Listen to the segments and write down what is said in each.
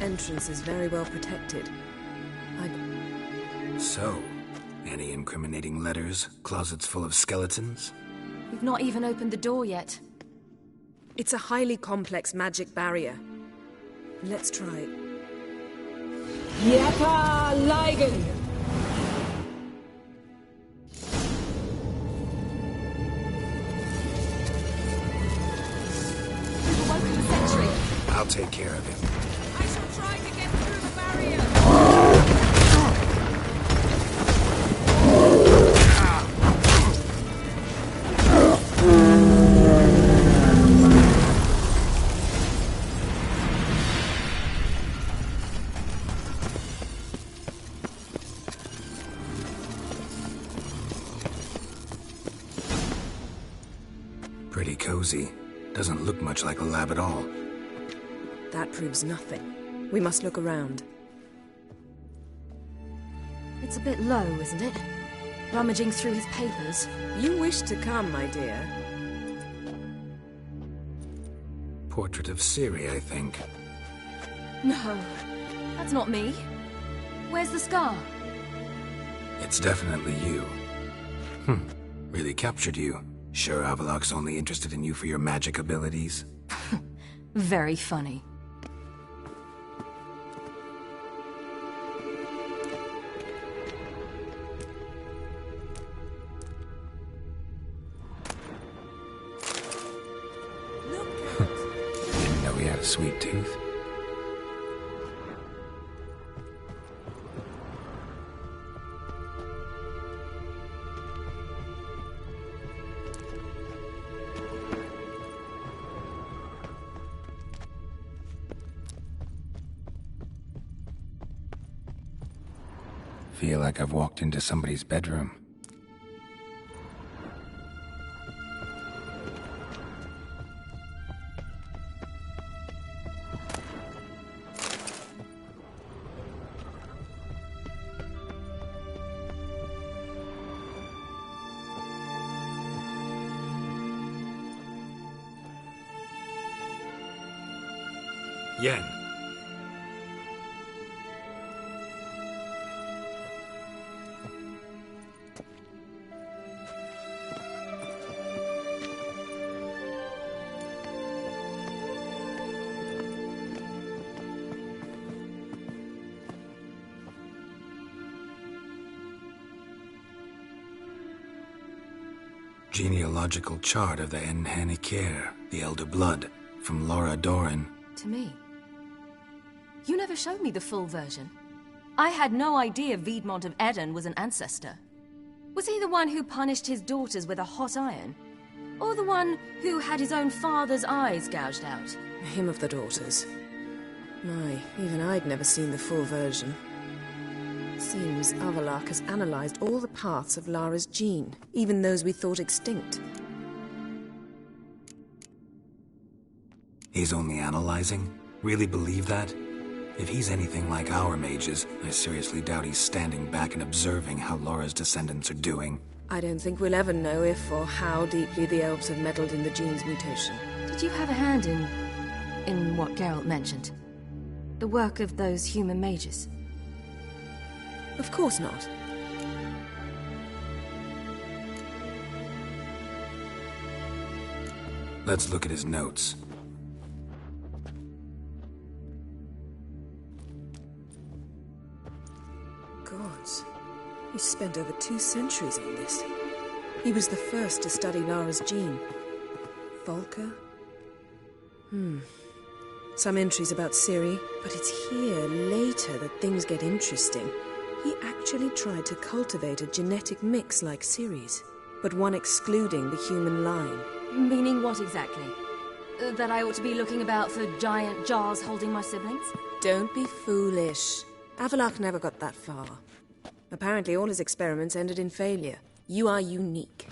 entrance is very well protected. So, any incriminating letters? Closets full of skeletons? We've not even opened the door yet. It's a highly complex magic barrier. Let's try it. Yeppa Ligen! We've awoken the sentry. I'll take care of him. I shall try to get through the barrier! Pretty cozy. Doesn't look much like a lab at all. That proves nothing. We must look around. It's a bit low, isn't it? Rummaging through his papers. You wish to come, my dear. Portrait of Ciri, I think. No, that's not me. Where's the scar? It's definitely you. Really captured you. Sure Avallac'h's only interested in you for your magic abilities? Very funny. Didn't know he had a sweet tooth. Feel like I've walked into somebody's bedroom. Yen. Genealogical chart of the Enhanikir, the Elder Blood, from Laura Doran. To me. You never showed me the full version. I had no idea Viedmont of Eden was an ancestor. Was he the one who punished his daughters with a hot iron? Or the one who had his own father's eyes gouged out? Him of the daughters. My, even I'd never seen the full version. Seems Avallac'h has analyzed all the paths of Lara's gene, even those we thought extinct. He's only analyzing? Really believe that? If he's anything like our mages, I seriously doubt he's standing back and observing how Laura's descendants are doing. I don't think we'll ever know if or how deeply the elves have meddled in the gene's mutation. Did you have a hand in what Geralt mentioned? The work of those human mages? Of course not. Let's look at his notes. Gods. He spent over 2 centuries on this. He was the first to study Lara's gene. Volker? Some entries about Ciri, but it's here, later, that things get interesting. He actually tried to cultivate a genetic mix like Ciri's, but one excluding the human line. Meaning what exactly? That I ought to be looking about for giant jars holding my siblings? Don't be foolish. Avallac'h never got that far. Apparently all his experiments ended in failure. You are unique.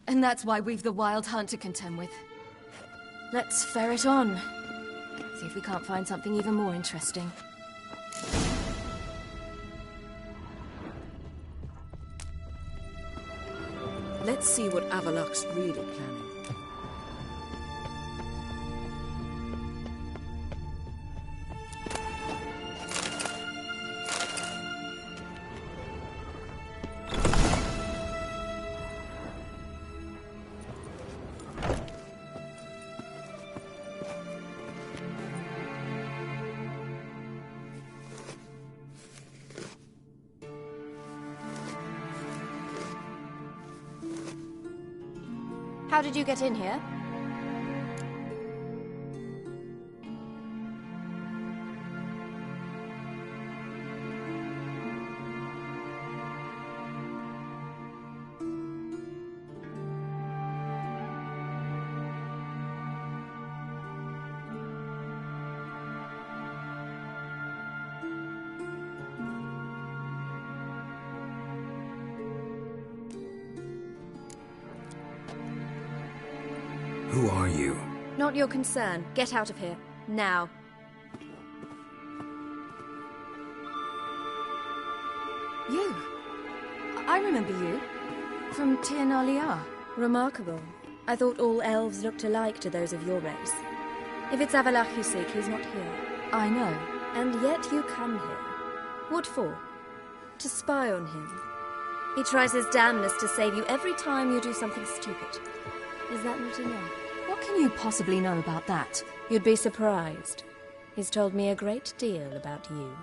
And that's why we've the Wild Hunt to contend with. Let's ferret on. See if we can't find something even more interesting. Let's see what Avallac'h's really planning. How did you get in here? Who are you? Not your concern. Get out of here. Now. You. I remember you. From Tir Nalia. Remarkable. I thought all elves looked alike to those of your race. If it's Avalach you seek, he's not here. I know. And yet you come here. What for? To spy on him. He tries his damnedest to save you every time you do something stupid. Is that not enough? What can you possibly know about that? You'd be surprised. He's told me a great deal about you.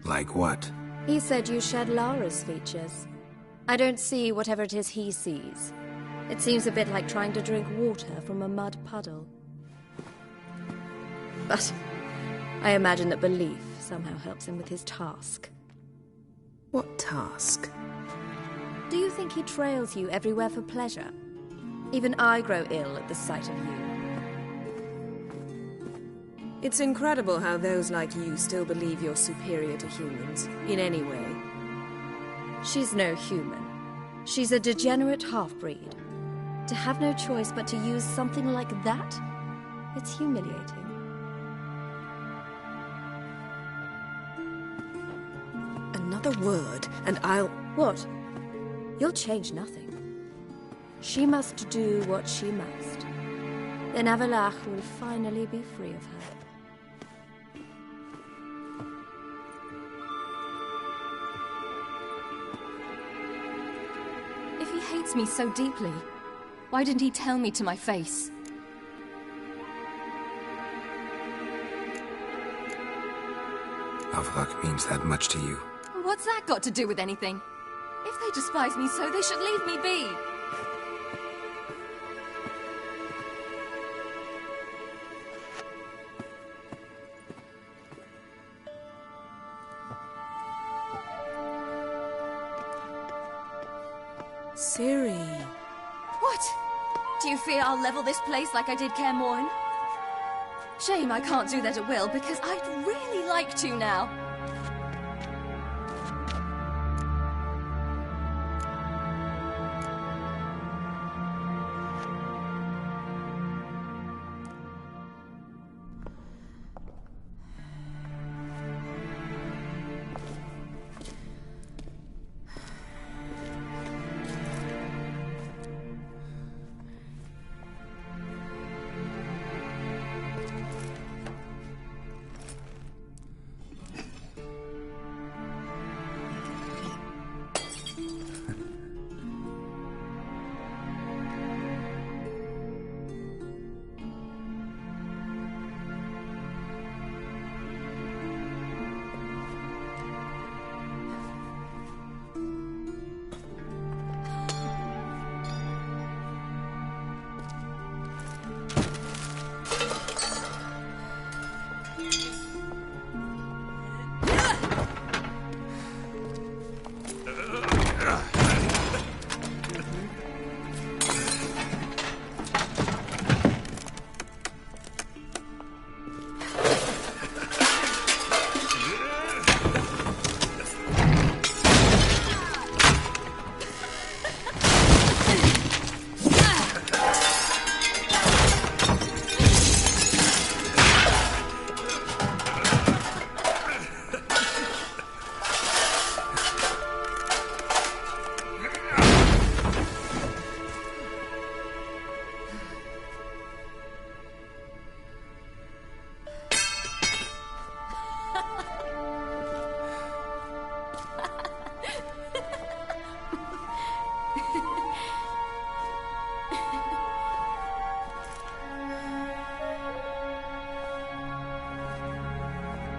Like what? He said you shared Lara's features. I don't see whatever it is he sees. It seems a bit like trying to drink water from a mud puddle. But I imagine that belief somehow helps him with his task. What task? Do you think he trails you everywhere for pleasure? Even I grow ill at the sight of you. It's incredible how those like you still believe you're superior to humans, in any way. She's no human. She's a degenerate half-breed. To have no choice but to use something like that, it's humiliating. Another word, and I'll... What? You'll change nothing. She must do what she must. Then Avalach will finally be free of her. If he hates me so deeply, why didn't he tell me to my face? Avalach means that much to you. What's that got to do with anything? If they despise me so, they should leave me be. Ciri. What? Do you fear I'll level this place like I did Kaer Morhen? Shame I can't do that at will, because I'd really like to now.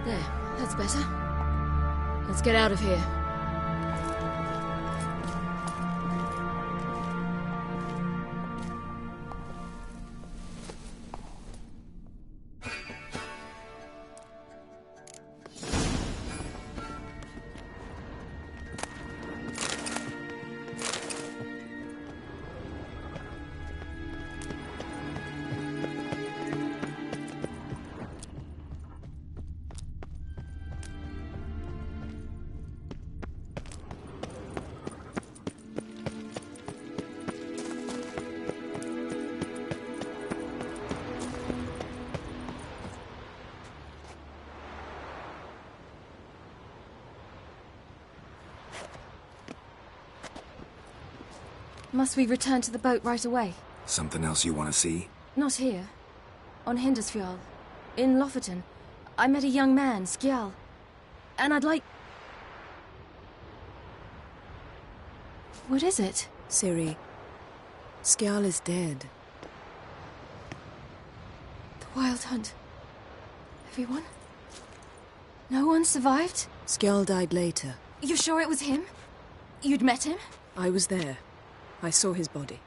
There, that's better. Let's get out of here. Must we return to the boat right away? Something else you want to see? Not here. On Hindisfjall. In Lofoten. I met a young man, Skjal. And I'd like... What is it? Ciri, Skjal is dead. The Wild Hunt. Everyone? No one survived? Skjal died later. You sure it was him? You'd met him? I was there. I saw his body.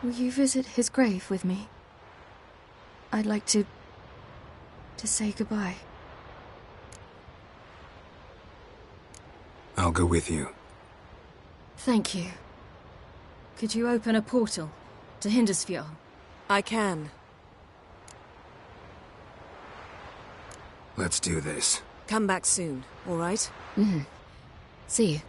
Will you visit his grave with me? I'd like to say goodbye. I'll go with you. Thank you. Could you open a portal to Hindisfjall? I can. Let's do this. Come back soon, all right? See you.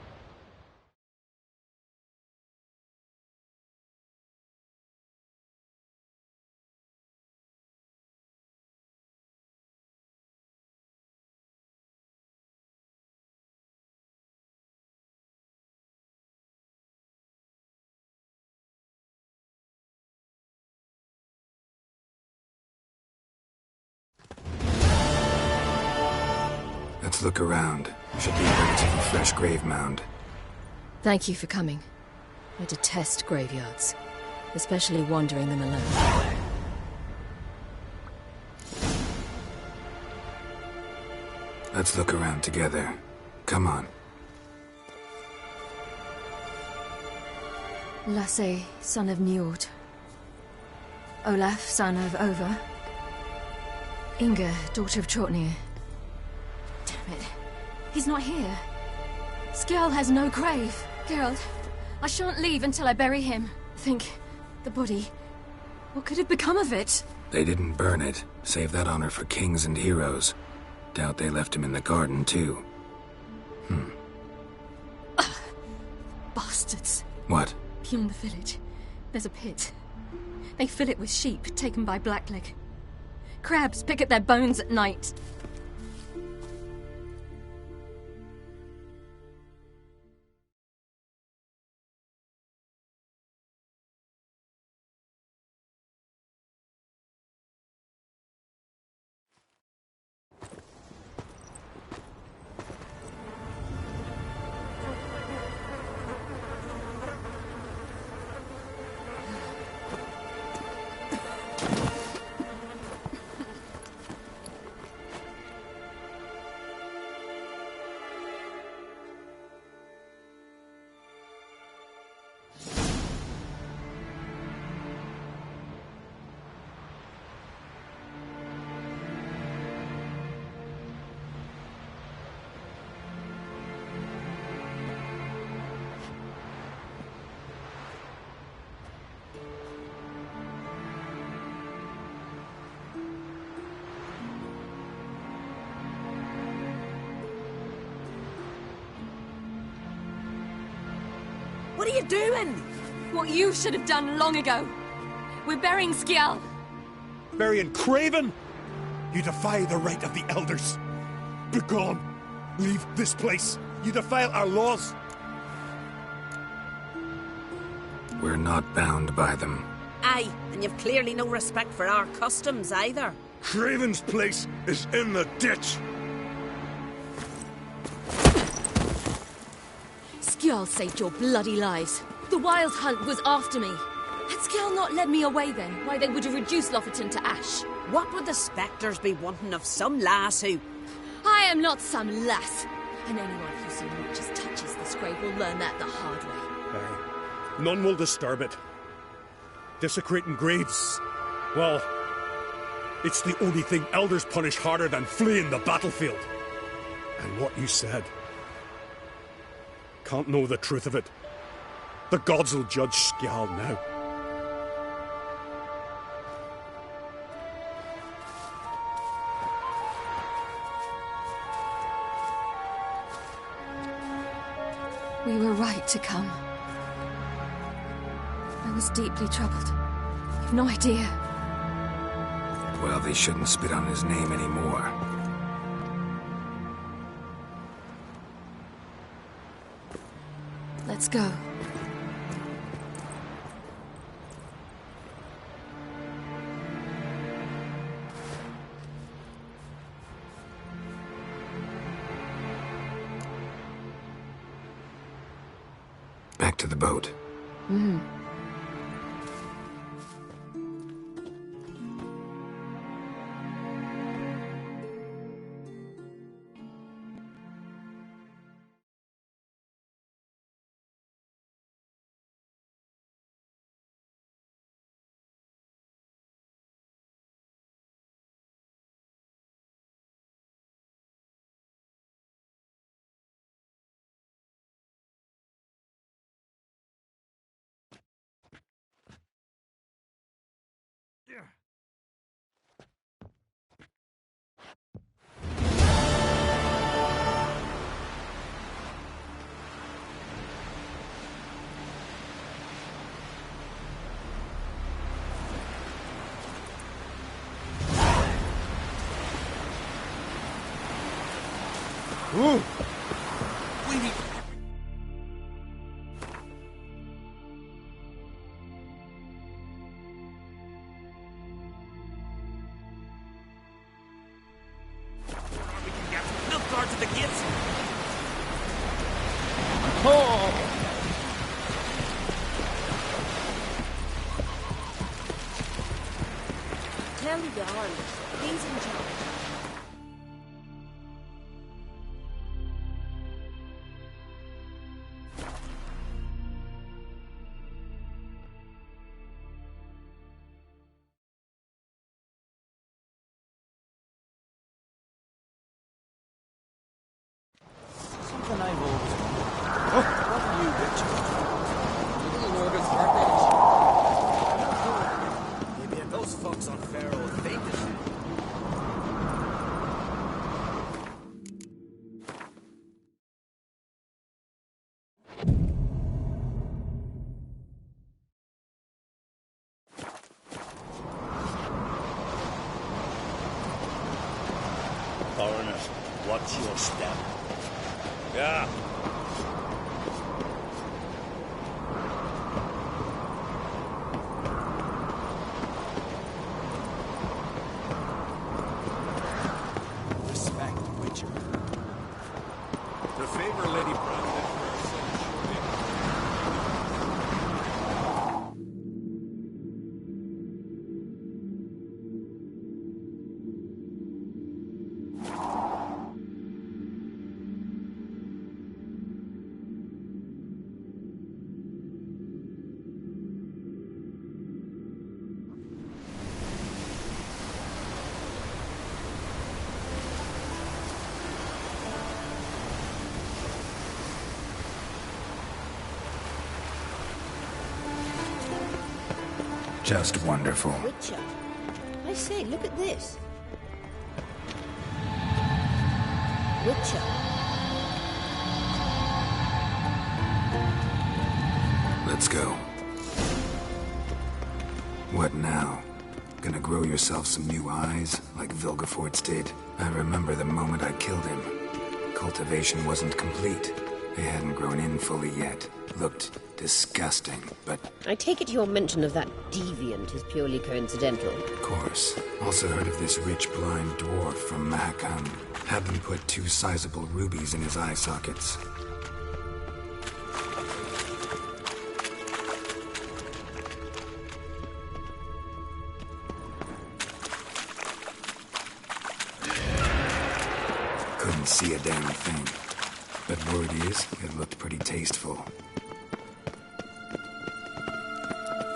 Let's look around. Should be a relatively fresh grave mound. Thank you for coming. I detest graveyards, especially wandering them alone. Let's look around together. Come on. Lasse, son of Njord. Olaf, son of Over. Inga, daughter of Trotnir. Damn it. He's not here. Skjal has no grave. Geralt, I shan't leave until I bury him. Think, the body. What could have become of it? They didn't burn it. Save that honor for kings and heroes. Doubt they left him in the garden, too. Bastards. What? Beyond the village, there's a pit. They fill it with sheep taken by Blackleg. Crabs pick at their bones at night. What are you doing? What you should have done long ago. We're burying Skjal. Burying Craven? You defy the right of the elders. Begone. Leave this place. You defile our laws. We're not bound by them. Aye, and you've clearly no respect for our customs either. Craven's place is in the ditch. Skjal saved your bloody lives. The Wild Hunt was after me. Had Skell not led me away then, why they would have reduced Lofferton to ash. What would the spectres be wanting of some lass who... I am not some lass, and anyone who so much as touches this grave will learn that the hard way. Aye. None will disturb it. Desecrating graves, well, it's the only thing elders punish harder than fleeing the battlefield. And what you said. Can't know the truth of it. The gods will judge Skjal now. We were right to come. I was deeply troubled. You've no idea. Well, they shouldn't spit on his name anymore. Let's go. Back to the boat. Ooh. No guards at the gates! Tell the Jarl. He's in charge. Something I've always wondered. What are you, Richard? Little Northern Carpet. Maybe those folks on Pharaoh faked it. Foreigner, watch your step. Yeah. Respect, Witcher. The favor Lady Brandon for her son Just wonderful. Witcher. I say, look at this. Witcher. Let's go. What now? Gonna grow yourself some new eyes, like Vilgefortz did? I remember the moment I killed him. Cultivation wasn't complete. They hadn't grown in fully yet. Looked disgusting, but... I take it your mention of that deviant is purely coincidental. Of course. Also heard of this rich blind dwarf from Mahakam. Had them put 2 sizable rubies in his eye sockets. couldn't see a damn thing. But word is, it looked pretty tasteful.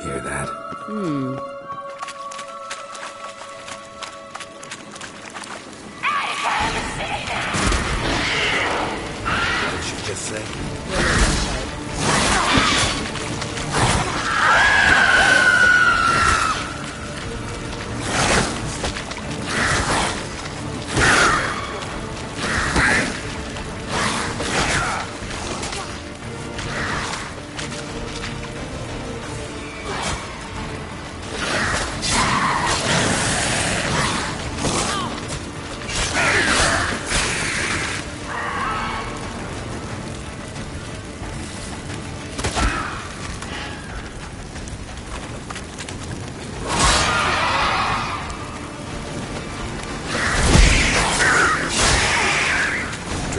Hear that? What did she just say?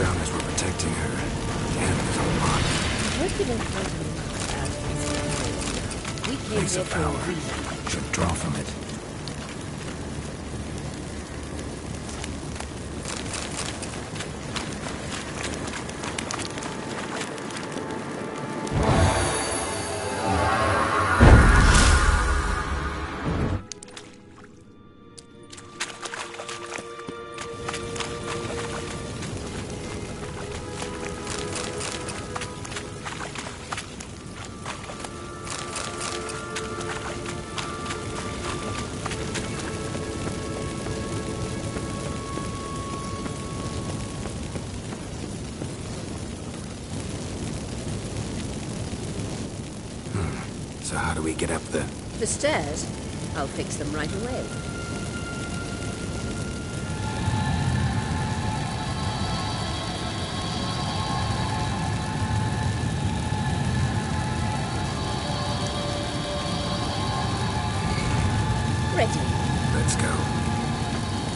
Drowners were protecting her. Damn, there's a lot. We came Place here of for a power. reason. Should draw from it. So how do we get up the... The stairs? I'll fix them right away. Ready. Let's go.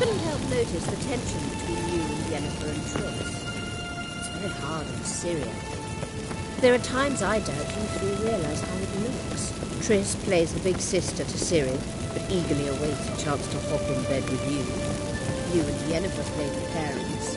Couldn't help notice the tension between you and Yennefer and Triss. It's very hard in Syria. There are times I doubt you three realize how it looks. Triss plays the big sister to Ciri, but eagerly awaits a chance to hop in bed with you. You and Yennefer play the parents.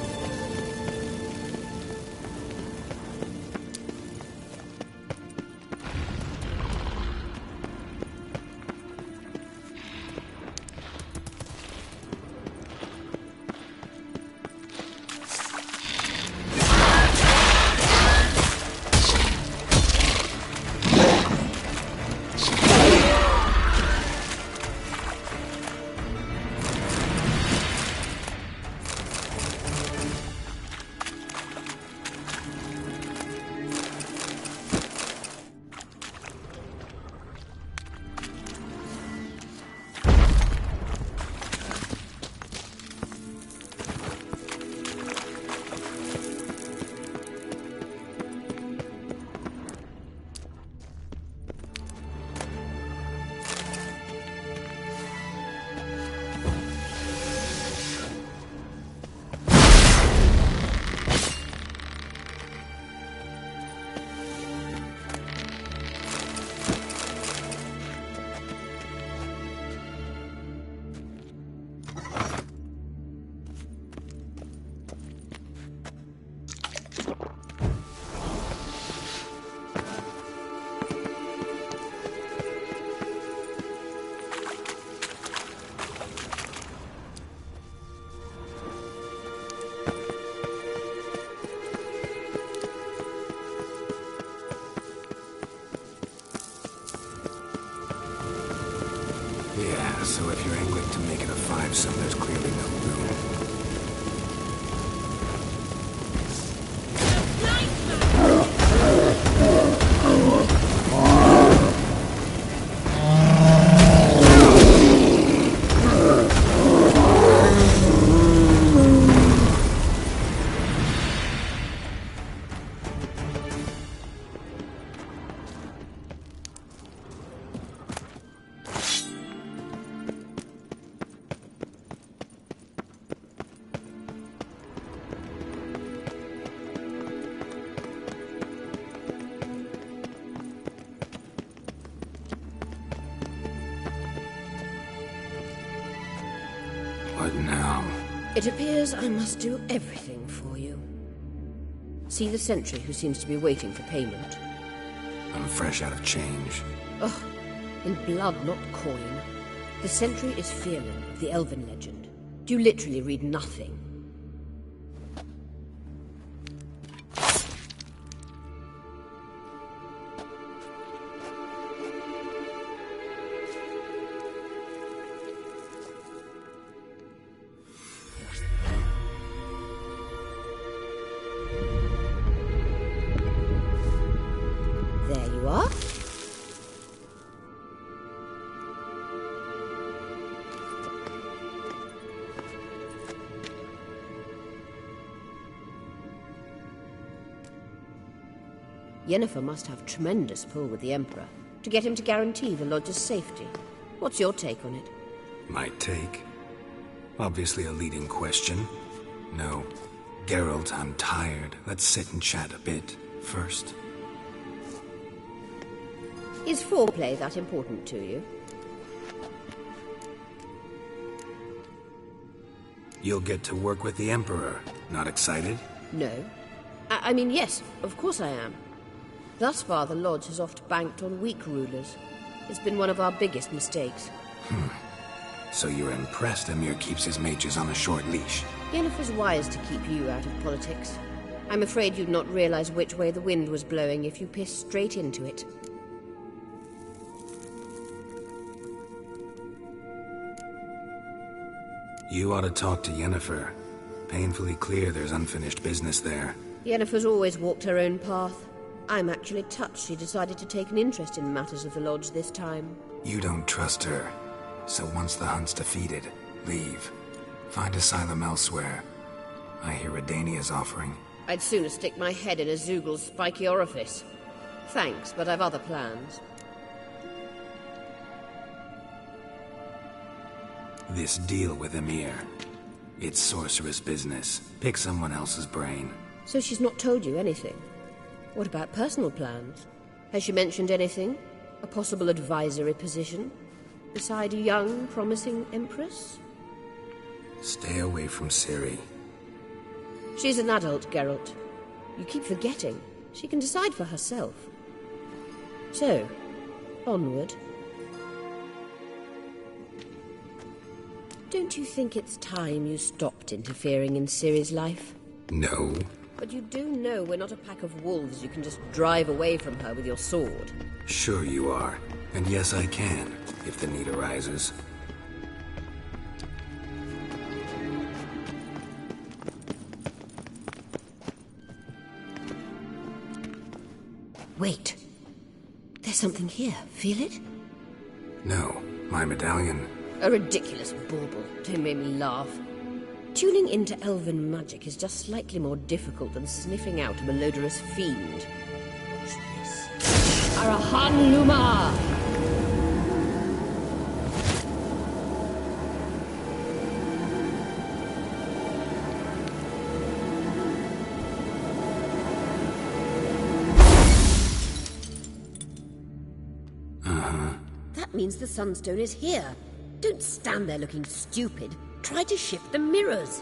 Yeah, so if you're angling to make it a five-some, there's clearly no room. It appears I must do everything for you. See the sentry who seems to be waiting for payment. I'm fresh out of change. Ugh, in blood, not coin. The sentry is Fierlin of the Elven legend. Do you literally read nothing? There you are. Yennefer must have tremendous pull with the Emperor to get him to guarantee the Lodge's safety. What's your take on it? My take? Obviously a leading question. No. Geralt, I'm tired. Let's sit and chat a bit first. Is foreplay that important to you? You'll get to work with the Emperor. Not excited? No. I mean, yes, of course I am. Thus far, the Lodge has oft banked on weak rulers. It's been one of our biggest mistakes. So you're impressed Emir keeps his mages on a short leash? Yennefer's wise to keep you out of politics. I'm afraid you'd not realize which way the wind was blowing if you pissed straight into it. You ought to talk to Yennefer. Painfully clear there's unfinished business there. Yennefer's always walked her own path. I'm actually touched she decided to take an interest in matters of the Lodge this time. You don't trust her. So once the hunt's defeated, leave. Find asylum elsewhere. I hear Redania's offering. I'd sooner stick my head in a Zoogl's spiky orifice. Thanks, but I've other plans. This deal with Emir. It's sorceress business. Pick someone else's brain. So she's not told you anything? What about personal plans? Has she mentioned anything? A possible advisory position? Beside a young, promising empress? Stay away from Ciri. She's an adult, Geralt. You keep forgetting. She can decide for herself. So, onward. Don't you think it's time you stopped interfering in Ciri's life? No. But you do know we're not a pack of wolves you can just drive away from her with your sword. Sure you are. And yes, I can, if the need arises. Wait. There's something here. Feel it? No, my medallion. A ridiculous bauble. Don't make me laugh. Tuning into elven magic is just slightly more difficult than sniffing out a malodorous fiend. Watch this. Arahan Luma! That means the Sunstone is here. Don't stand there looking stupid. Try to shift the mirrors.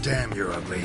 Damn, you're ugly.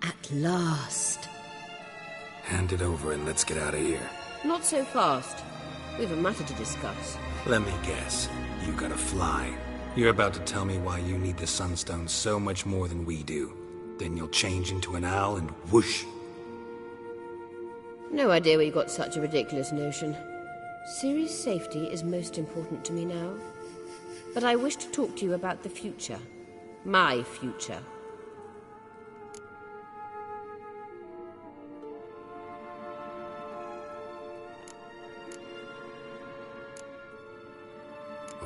At last. Hand it over and let's get out of here. Not so fast. We've a matter to discuss. Let me guess. You gotta fly. You're about to tell me why you need the Sunstone so much more than we do. Then you'll change into an owl and whoosh. No idea where you got such a ridiculous notion. Ciri's safety is most important to me now. But I wish to talk to you about the future. My future.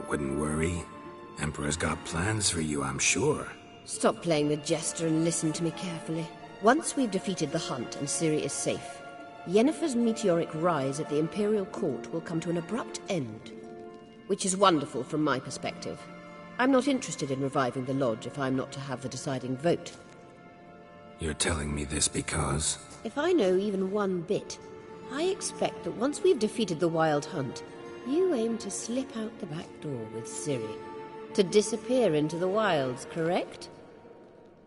Wouldn't worry. Emperor's got plans for you, I'm sure. Stop playing the jester and listen to me carefully. Once we've defeated the hunt and Ciri is safe, Yennefer's meteoric rise at the Imperial Court will come to an abrupt end. Which is wonderful from my perspective. I'm not interested in reviving the Lodge if I'm not to have the deciding vote. You're telling me this because... If I know even one bit, I expect that once we've defeated the Wild Hunt, you aim to slip out the back door with Ciri. To disappear into the wilds, correct?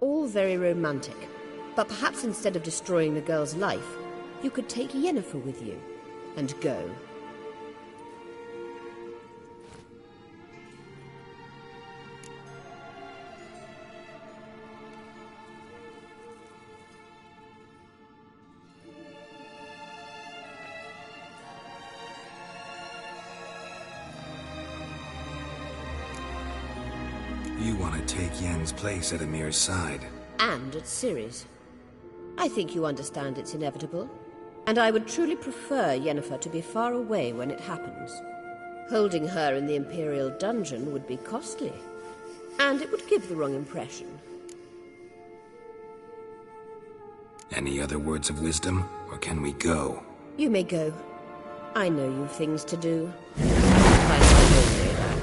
All very romantic. But perhaps instead of destroying the girl's life, you could take Yennefer with you and go. You want to take Yen's place at Amir's side. And at Ciri's. I think you understand it's inevitable. And I would truly prefer Yennefer to be far away when it happens. Holding her in the Imperial dungeon would be costly. And it would give the wrong impression. Any other words of wisdom, or can we go? You may go. I know you've things to do. Find my own way back.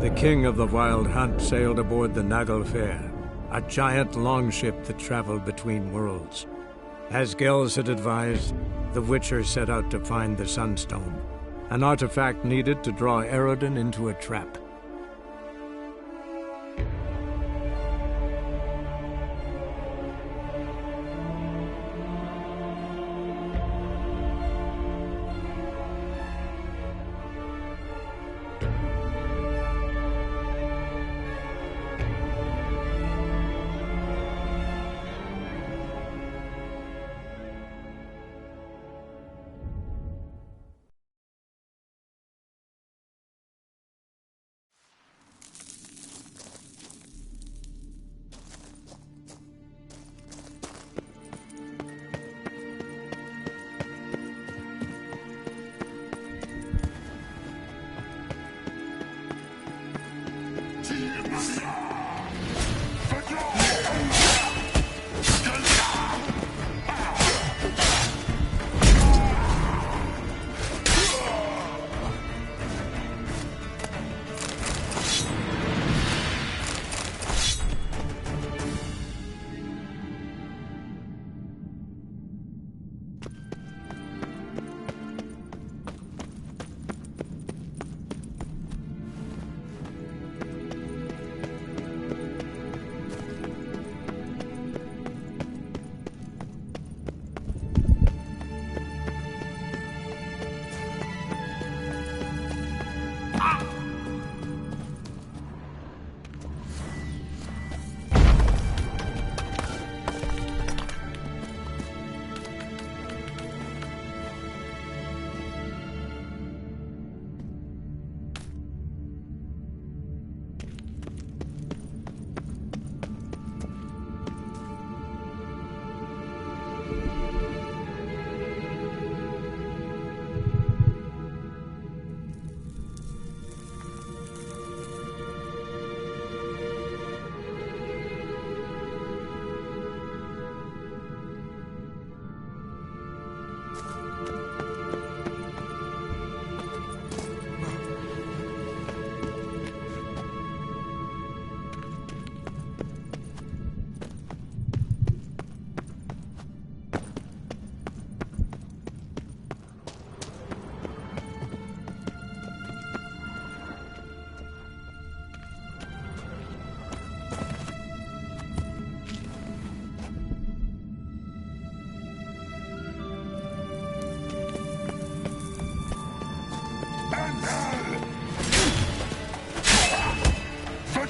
The king of the Wild Hunt sailed aboard the Naglfar, a giant longship that traveled between worlds. As Gels had advised, the Witcher set out to find the Sunstone, an artifact needed to draw Eredin into a trap.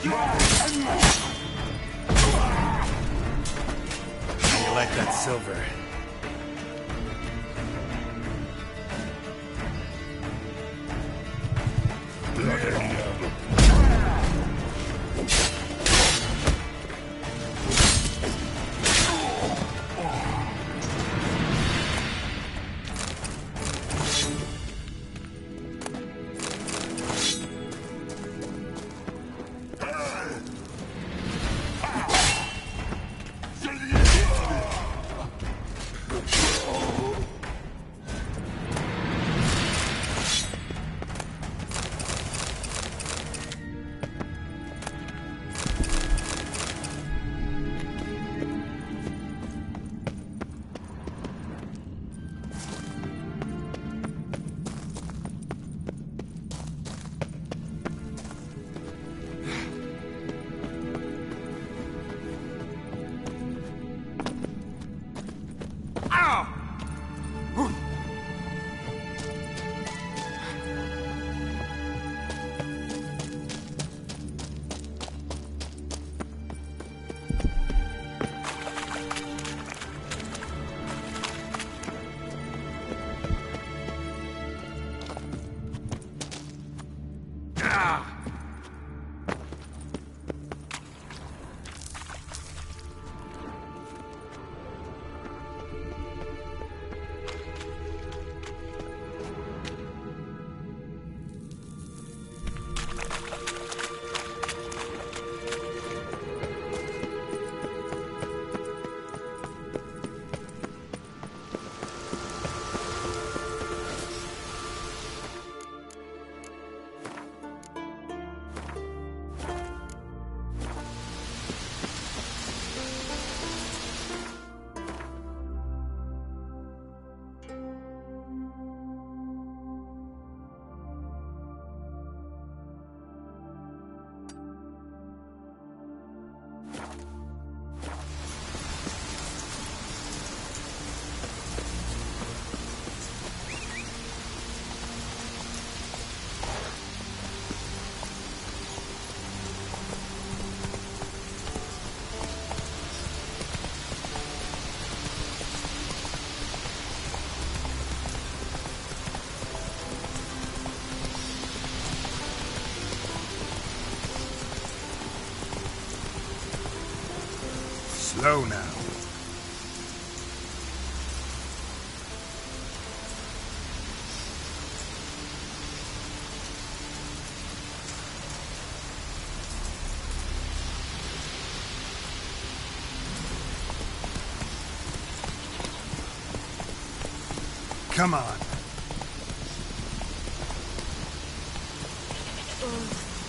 You like that silver? Low now. Come on. Oh,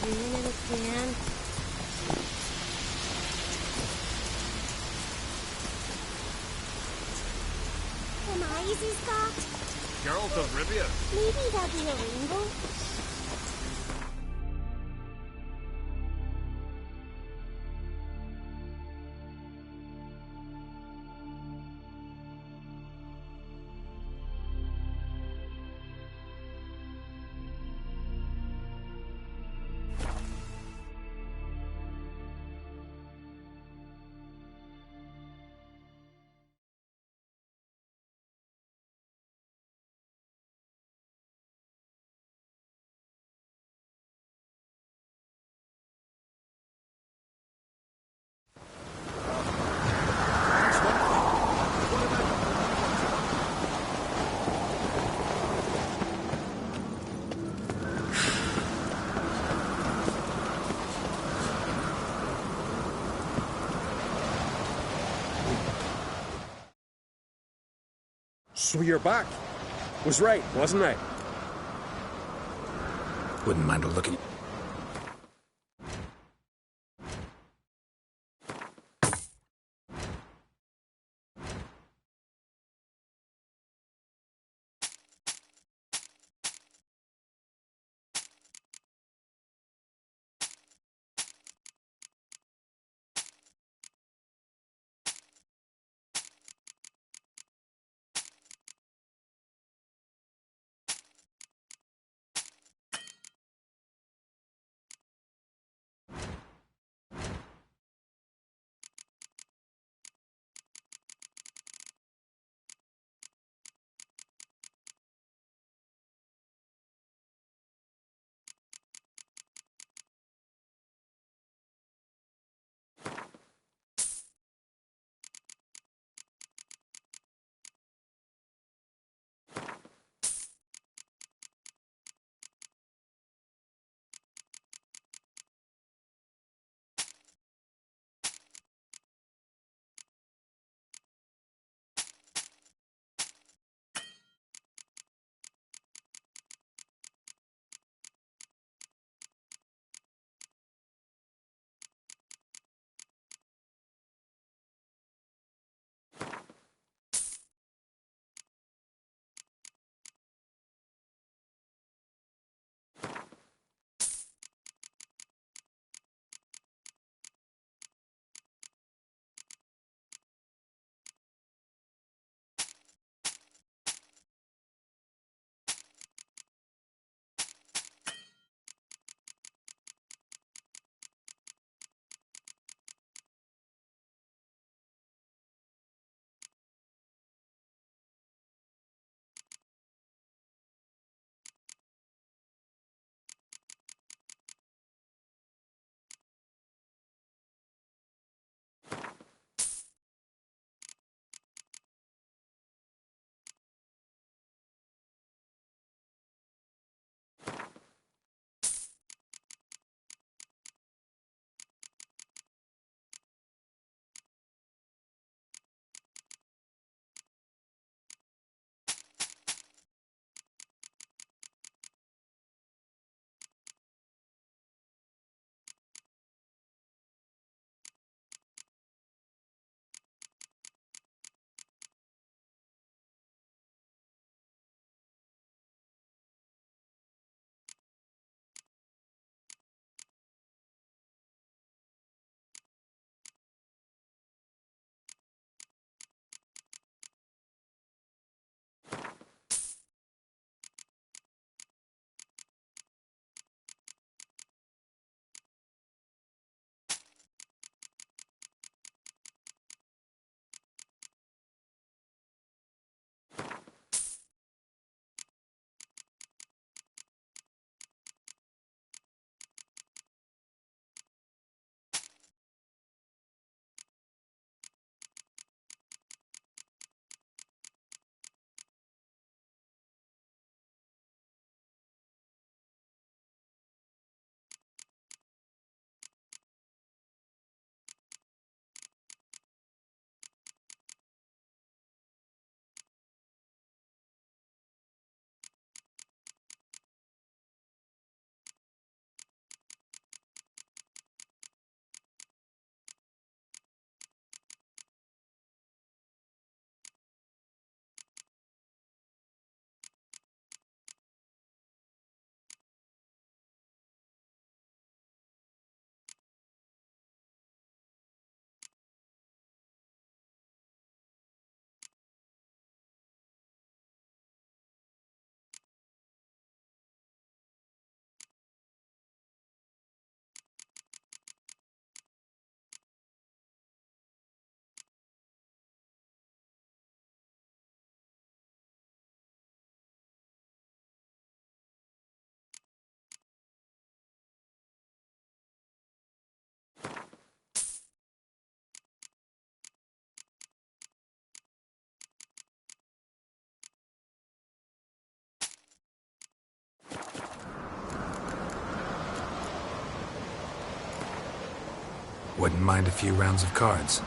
doing it again. Them eyes he's got. Geralt of Rivia. Maybe that'll be a rainbow. So you're back. Was right, wasn't I? Wouldn't mind a look at you. Wouldn't mind a few rounds of cards.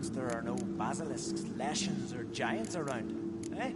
Perhaps there are no basilisks, leshens, or giants around, eh?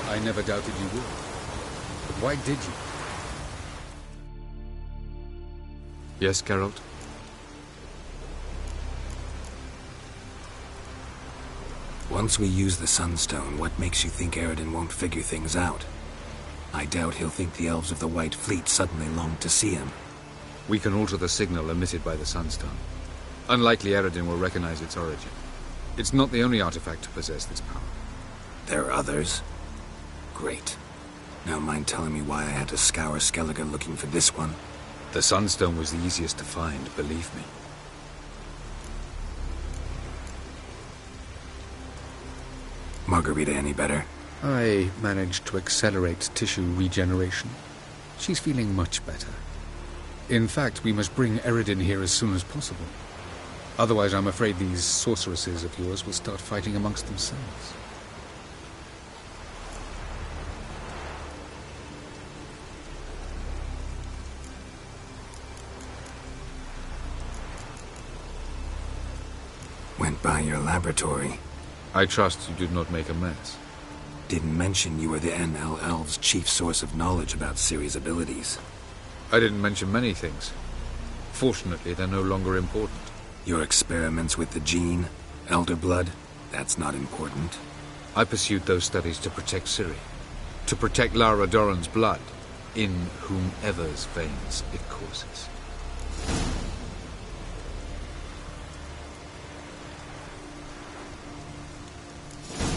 I never doubted you would. But why did you? Yes, Geralt? Once we use the Sunstone, what makes you think Eredin won't figure things out? I doubt he'll think the elves of the White Fleet suddenly longed to see him. We can alter the signal emitted by the Sunstone. Unlikely Eredin will recognize its origin. It's not the only artifact to possess this power. There are others? Great. Now mind telling me why I had to scour Skellige looking for this one? The Sunstone was the easiest to find, believe me. Margarita any better? I managed to accelerate tissue regeneration. She's feeling much better. In fact, we must bring Eredin here as soon as possible. Otherwise, I'm afraid these sorceresses of yours will start fighting amongst themselves. Went by your laboratory. I trust you did not make a mess. Didn't mention you were the NL Elves' chief source of knowledge about Ciri's abilities. I didn't mention many things. Fortunately, they're no longer important. Your experiments with the gene, Elder Blood, that's not important. I pursued those studies to protect Ciri. To protect Lara Dorren's blood, in whomever's veins it courses.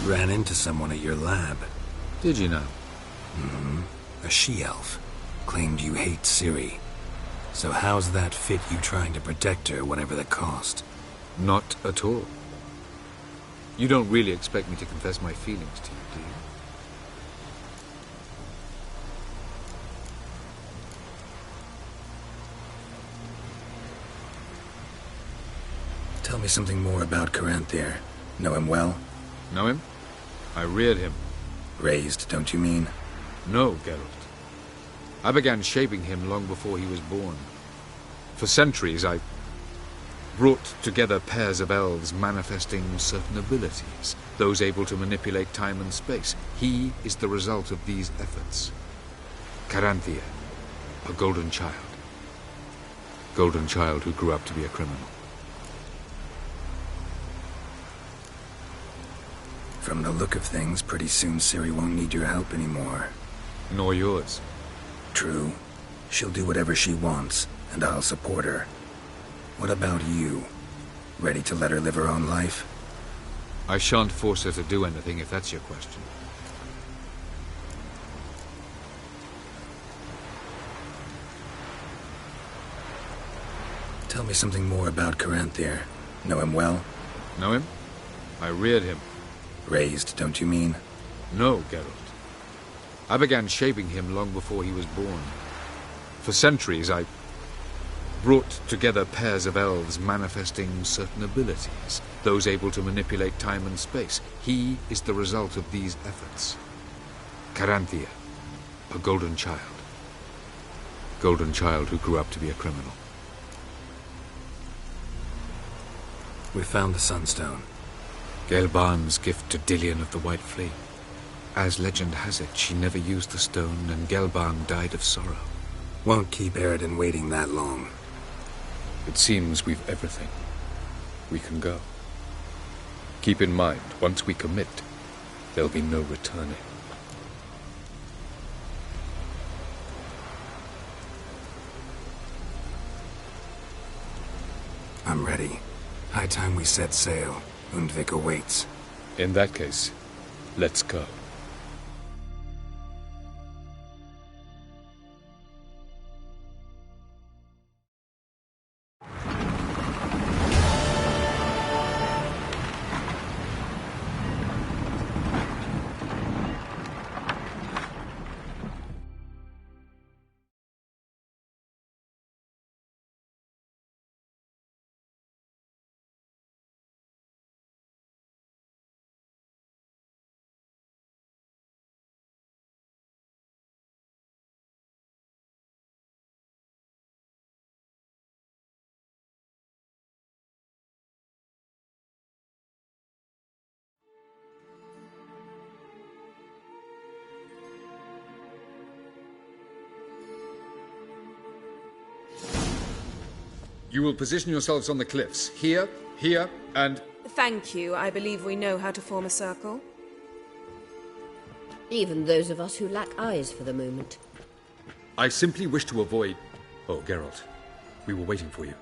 Ran into someone at your lab. Did you know? Mm-hmm. A she-elf. Claimed you hate Ciri. So how's that fit you trying to protect her, whatever the cost? Not at all. You don't really expect me to confess my feelings to you, do you? Tell me something more about Caranthir. Know him well? Know him? I reared him. Raised, don't you mean? No, Geralt. I began shaping him long before he was born. For centuries, I brought together pairs of elves manifesting certain abilities, those able to manipulate time and space. He is the result of these efforts. Caranthir, a golden child. Golden child who grew up to be a criminal. From the look of things, pretty soon Ciri won't need your help anymore. Nor yours. True. She'll do whatever she wants, and I'll support her. What about you? Ready to let her live her own life? I shan't force her to do anything, if that's your question. Tell me something more about Caranthir. Know him well? Know him? I reared him. Raised, don't you mean? No, Geralt. I began shaping him long before he was born. For centuries, I brought together pairs of elves manifesting certain abilities, those able to manipulate time and space. He is the result of these efforts. Caranthea, a golden child. Golden child who grew up to be a criminal. We found the Sunstone. Gelban's gift to Dillion of the White Flea. As legend has it, she never used the stone, and Gelban died of sorrow. Won't keep Eridan waiting that long. It seems we've everything. We can go. Keep in mind, once we commit, there'll be no returning. I'm ready. High time we set sail. Undvik awaits. In that case, let's go. You will position yourselves on the cliffs. Here, here, and... Thank you. I believe we know how to form a circle. Even those of us who lack eyes for the moment. I simply wish to avoid... Oh, Geralt. We were waiting for you.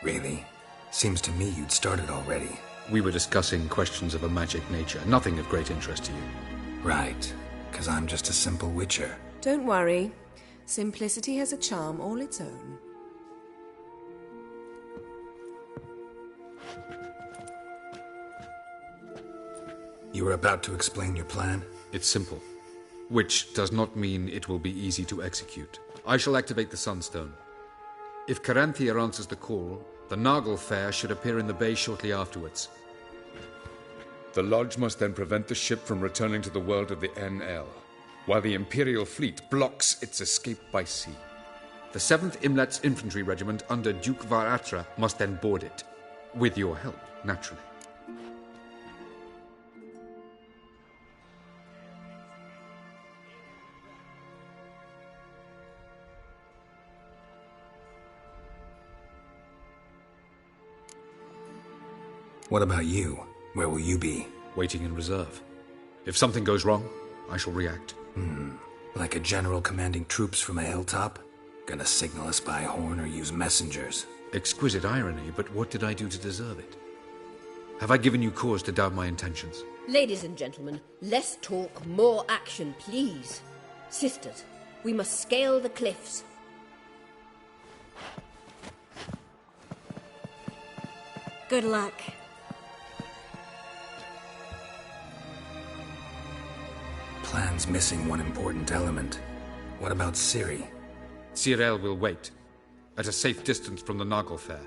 Really? Seems to me you'd started already. We were discussing questions of a magic nature, nothing of great interest to you. Right. Because I'm just a simple witcher. Don't worry. Simplicity has a charm all its own. You were about to explain your plan? It's simple. Which does not mean it will be easy to execute. I shall activate the Sunstone. If Caranthea answers the call, the Naglfar should appear in the bay shortly afterwards. The Lodge must then prevent the ship from returning to the world of the NL, while the Imperial fleet blocks its escape by sea. The 7th Imlet's Infantry Regiment under Duke Var-Attre must then board it. With your help, naturally. What about you? Where will you be? Waiting in reserve. If something goes wrong, I shall react. Like a general commanding troops from a hilltop? Gonna signal us by horn or use messengers? Exquisite irony, but what did I do to deserve it? Have I given you cause to doubt my intentions? Ladies and gentlemen, less talk, more action, please. Sisters, we must scale the cliffs. Good luck. Plan's missing one important element. What about Ciri? Cyril will wait, at a safe distance from the Naglfar.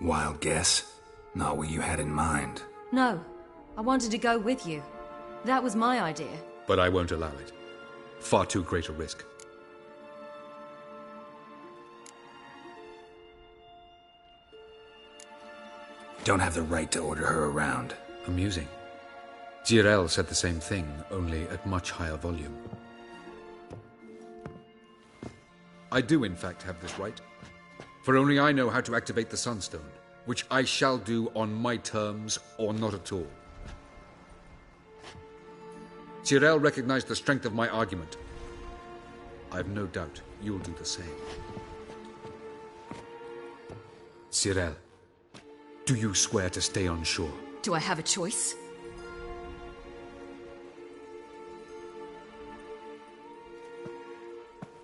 Wild guess? Not what you had in mind. No, I wanted to go with you. That was my idea. But I won't allow it. Far too great a risk. Don't have the right to order her around. Amusing. Jirel said the same thing, only at much higher volume. I do, in fact, have this right. For only I know how to activate the Sunstone, which I shall do on my terms or not at all. Jirel recognized the strength of my argument. I've no doubt you'll do the same. Cyril, do you swear to stay on shore? Do I have a choice?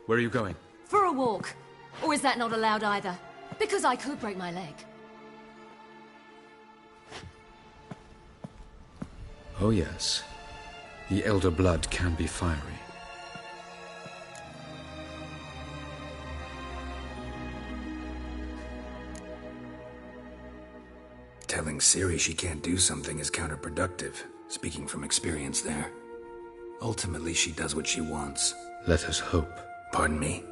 Where are you going? For a walk. Or is that not allowed either? Because I could break my leg. Oh yes. The Elder blood can be fiery. Telling Ciri she can't do something is counterproductive, speaking from experience there. Ultimately, she does what she wants. Let us hope. Pardon me?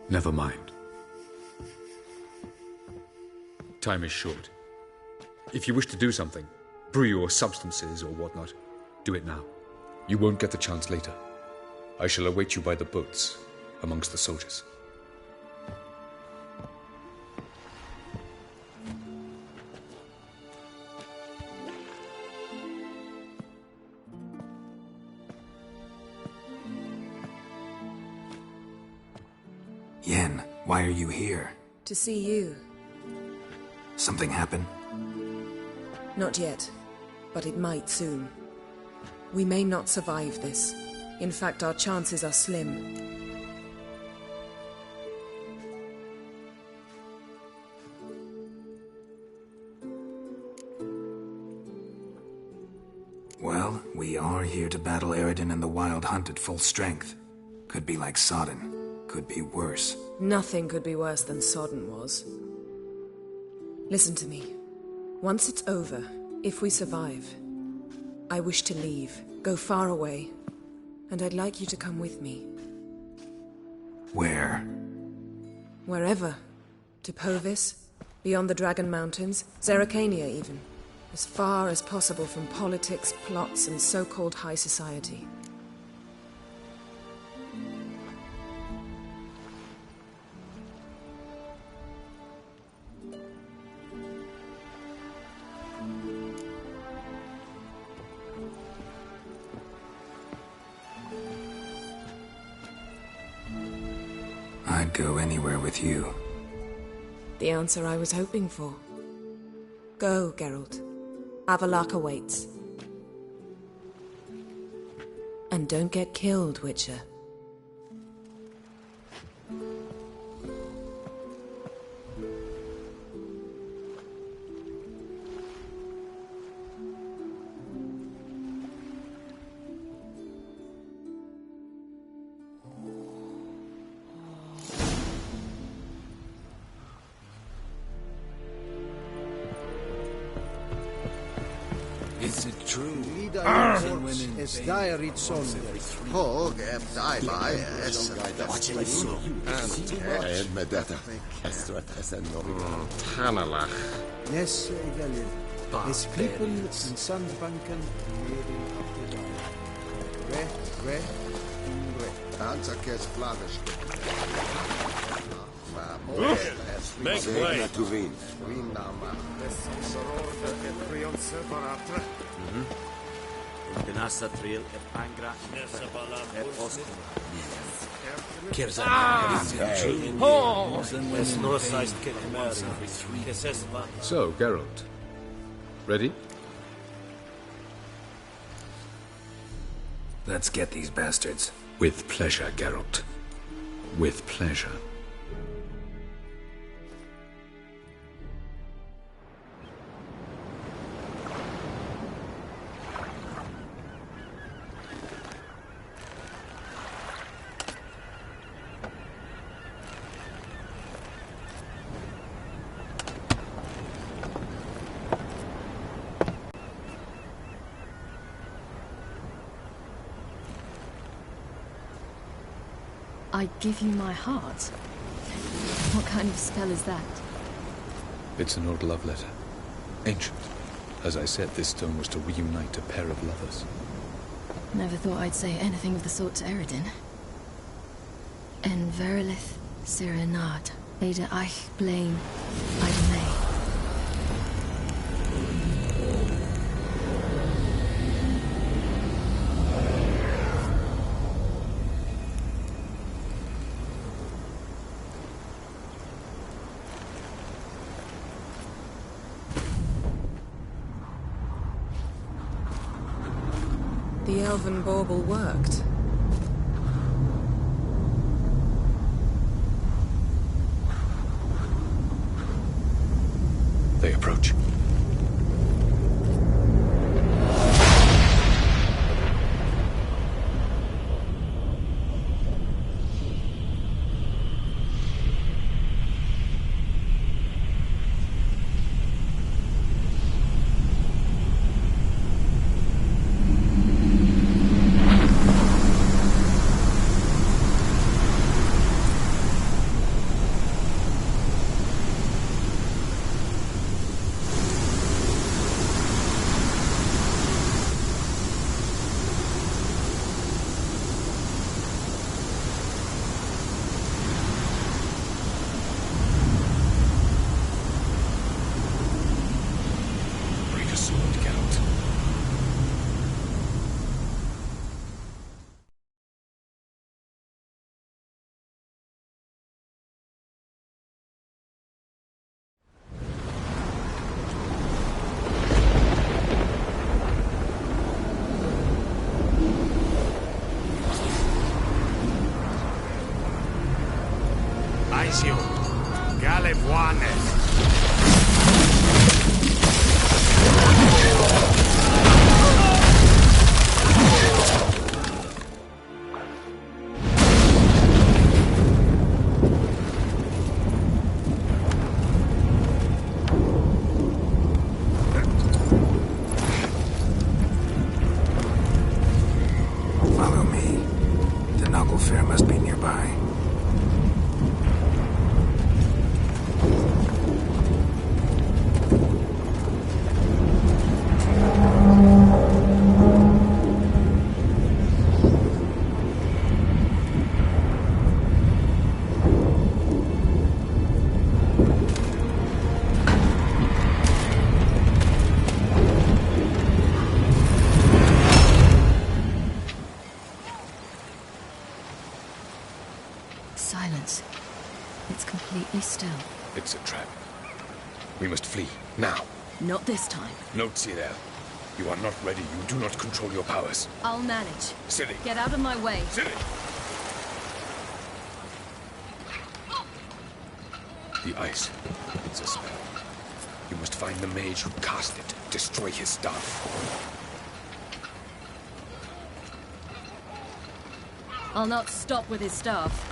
Never mind. Time is short. If you wish to do something, brew your substances or whatnot, do it now. You won't get the chance later. I shall await you by the boats, amongst the soldiers. Yen, why are you here? To see you. Something happen? Not yet, but it might soon. We may not survive this. In fact, our chances are slim. Well, we are here to battle Eredin and the Wild Hunt at full strength. Could be like Sodden. Could be worse. Nothing could be worse than Sodden was. Listen to me. Once it's over, if we survive, I wish to leave, go far away, and I'd like you to come with me. Where? Wherever. To Povis, beyond the Dragon Mountains, Zerrikania even. As far as possible from politics, plots, and so-called high society. I'd go anywhere with you. The answer I was hoping for. Go, Geralt. Avallac'h awaits. And don't get killed, Witcher. Is it true? Es dairit sonde. Hog daibai es medeta. Tanalach. Yes, Evelyn. Es klippen en sandbanken neben Abgedei. Re. Anzakes Flavish. Make way. So, Geralt. Ready? Let's get these bastards. With pleasure, Geralt. With pleasure. I give you my heart? What kind of spell is that? It's an old love letter. Ancient. As I said, this stone was to reunite a pair of lovers. Never thought I'd say anything of the sort to Eredin. En verilith Sirenad, Ada eich blain, Ida May. The elven bauble worked. They approach. Aisio, Galevuanes. Follow me. The Noggle Fair must be nearby. Silence. It's completely still. It's a trap. We must flee, now. Not this time. No, Cyril. You are not ready. You do not control your powers. I'll manage. Ciri. Get out of my way. Ciri! The ice. It's a spell. You must find the mage who cast it. Destroy his staff. I'll not stop with his staff.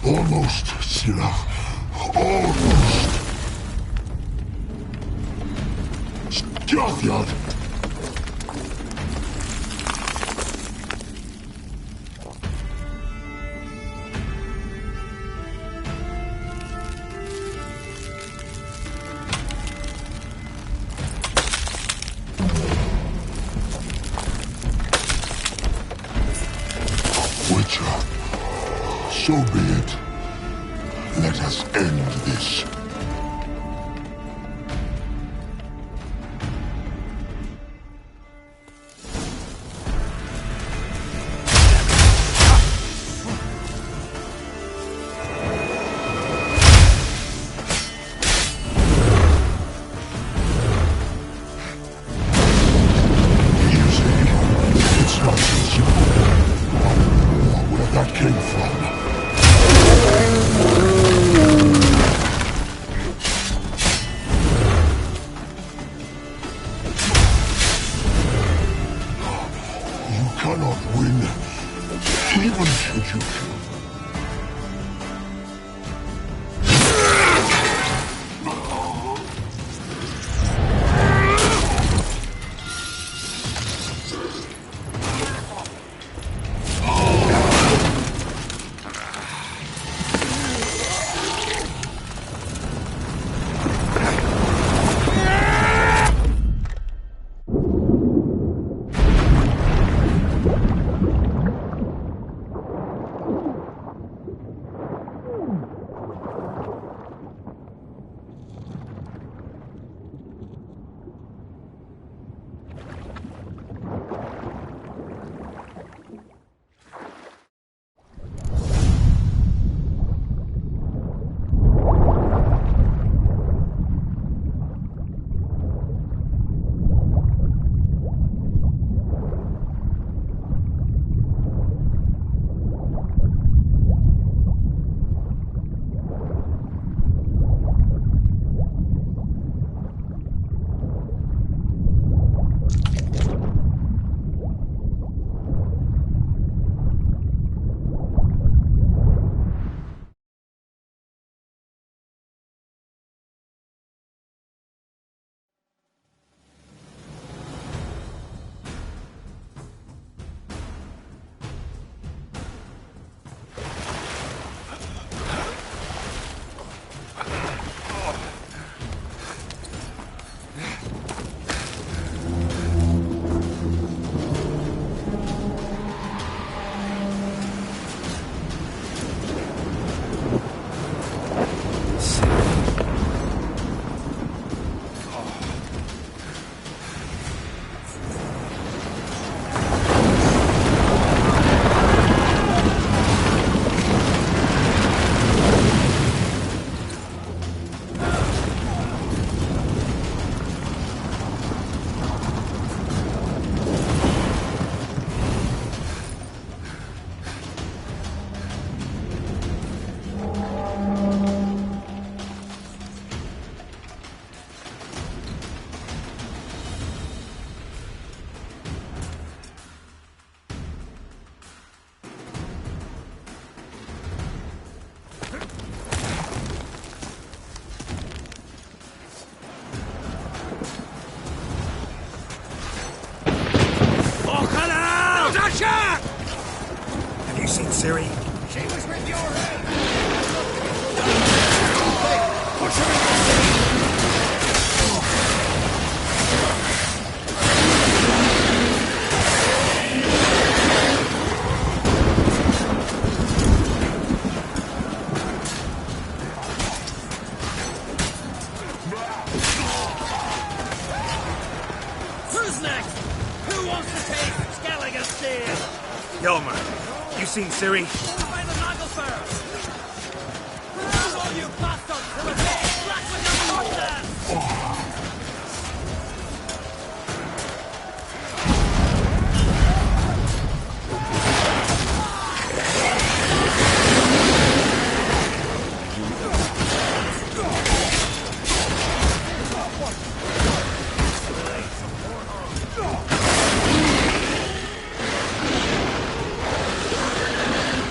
Almost, Scylla. Almost. Skjaldjad! Witcher, so be it. Let us end this. It's not so simple. Where that came from. You cannot win, even should you kill. Have you seen Ciri? She was with your head. Push her in the sea. Who's next? Who wants to taste Skellige's steel? Yelmer, you seen Ciri? By the Nagelfar! All you bastards to the pit! Black with your horses!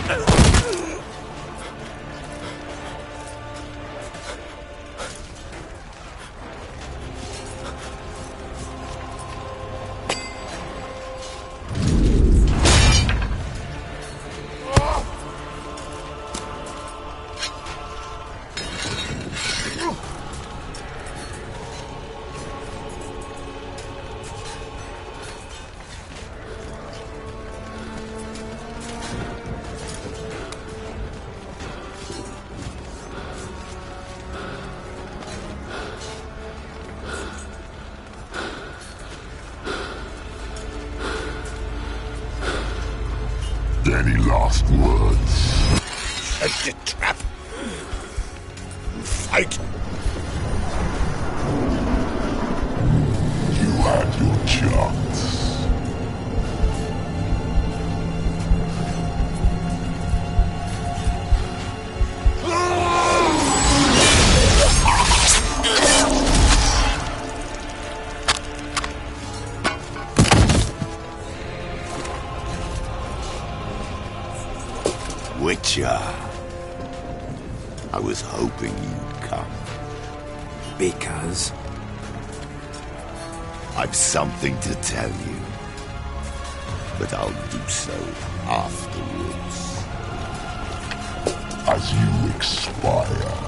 Oh! Any last words? Set the trap. Fight. You had your chance. Witcher. I was hoping you'd come. Because? I've something to tell you. But I'll do so afterwards. As you expire.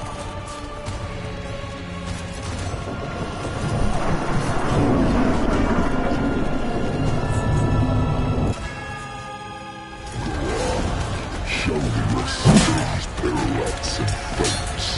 Show me your stage pirouettes and flips.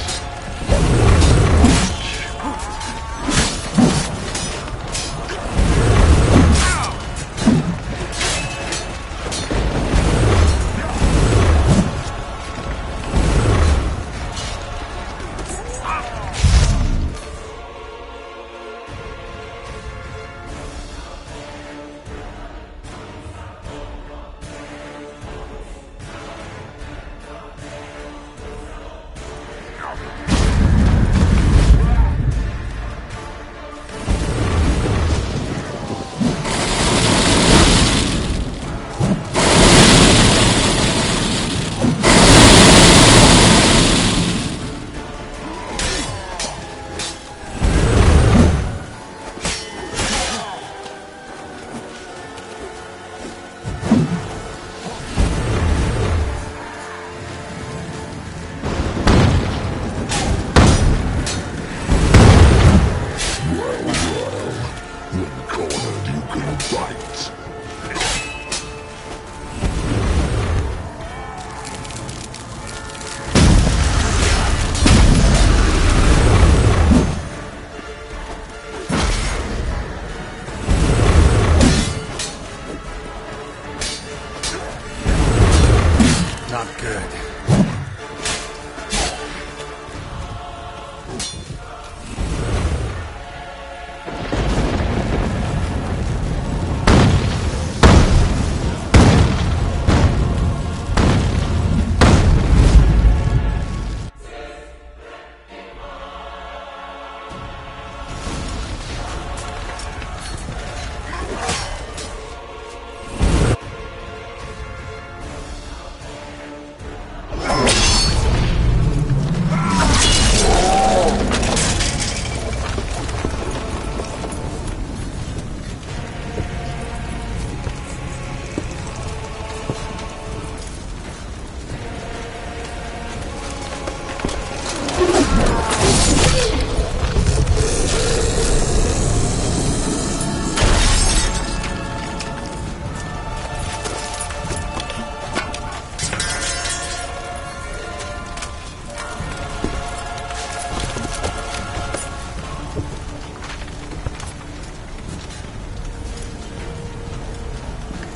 Not good.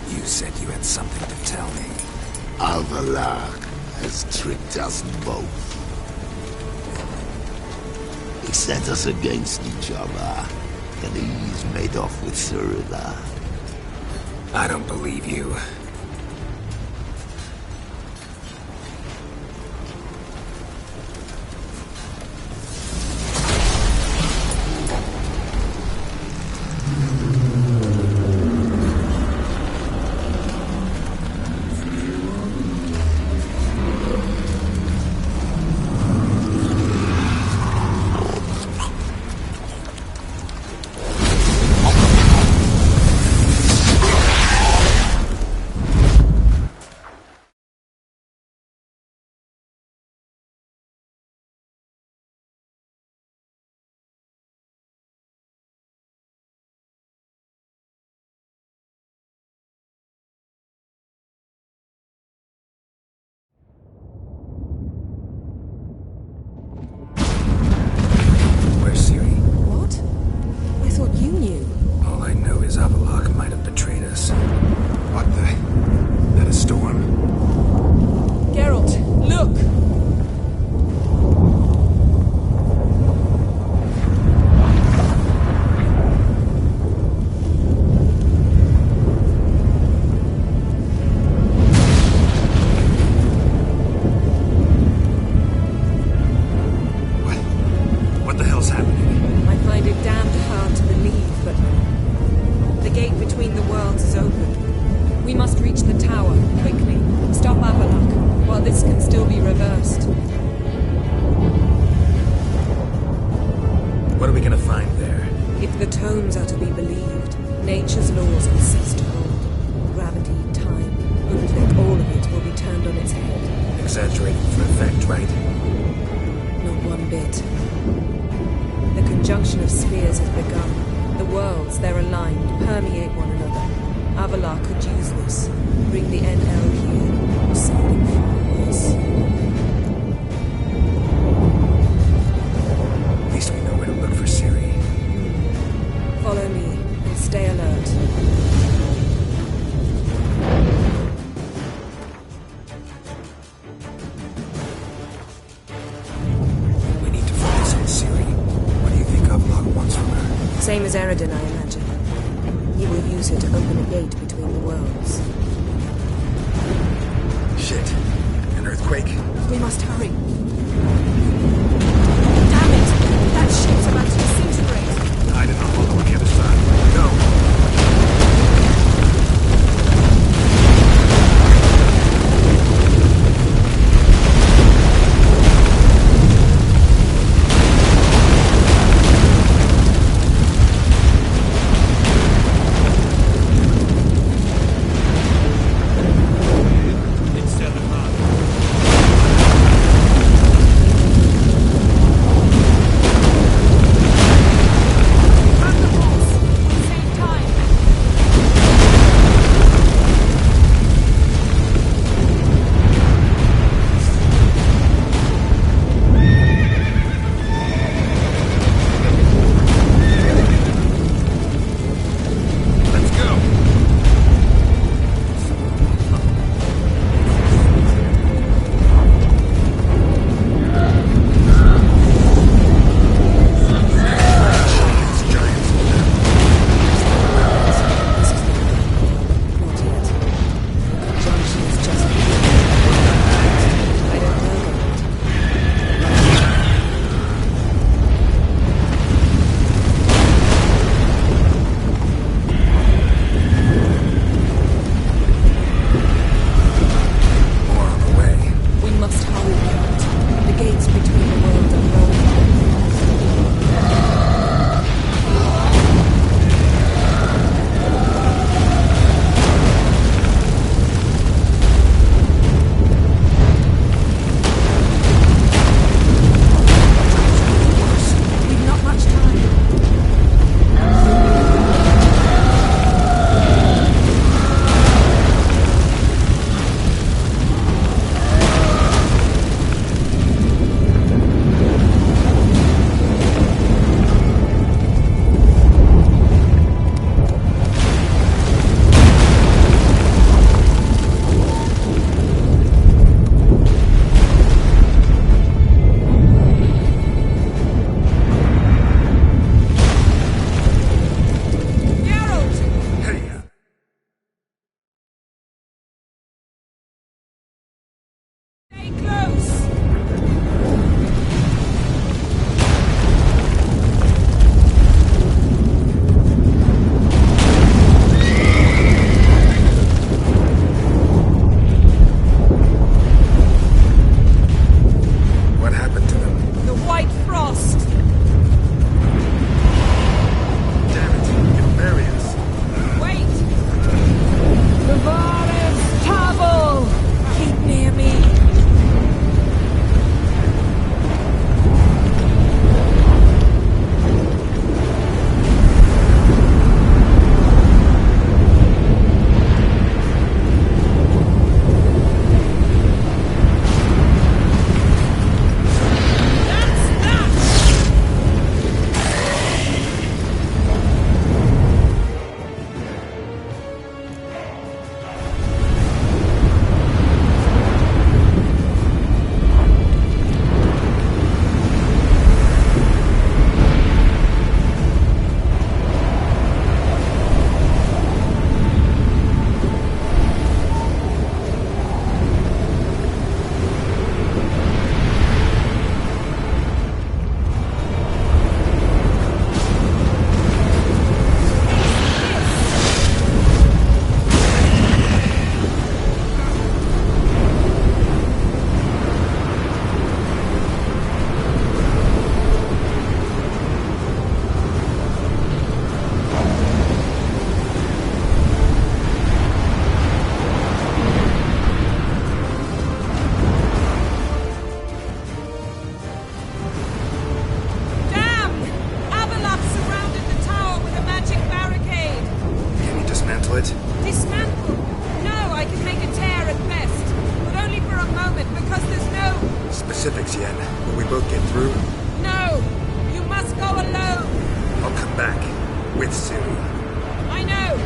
You said you had something to tell me. Alvalar has tricked us both. He set us against each other, and he's made off with Cirilla. I don't believe you. conjunction of spheres has begun. The worlds, they're aligned, permeate one another. Avalar could use this. Bring the NL here, or something far worse. At least we know where to look for Ciri. Follow me, and stay alert. We need to focus on Ciri. What do you think Avlok wants from her? Same as Eredin, I imagine. He will use her to open a gate between the worlds. Shit. An earthquake? We must hurry. Damn it! That ship's about to disintegrate. Hide in the hollow on the other side. Go! specifics, Yen. Will we both get through? No! You must go alone! I'll come back. With Ciri. I know!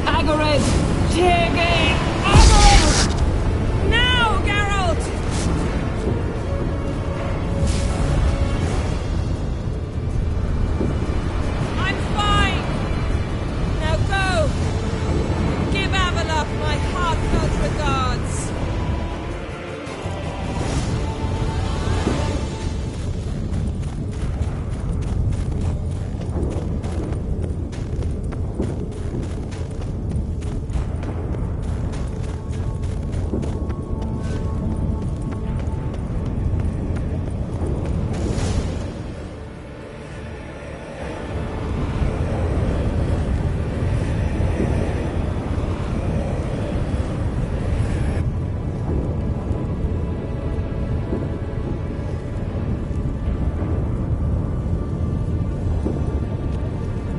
Hagrid! Tyrion! Hagrid! Now, Geralt! I'm fine! Now go! Give Avalok my heartfelt regards!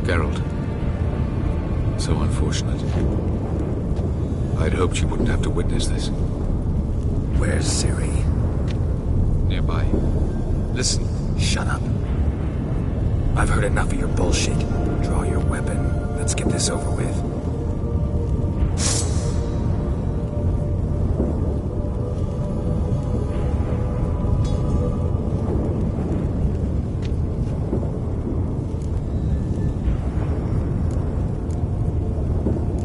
Geralt. So unfortunate. I'd hoped you wouldn't have to witness this. Where's Ciri? Nearby. Listen. Shut up. I've heard enough of your bullshit. Draw your weapon. Let's get this over with.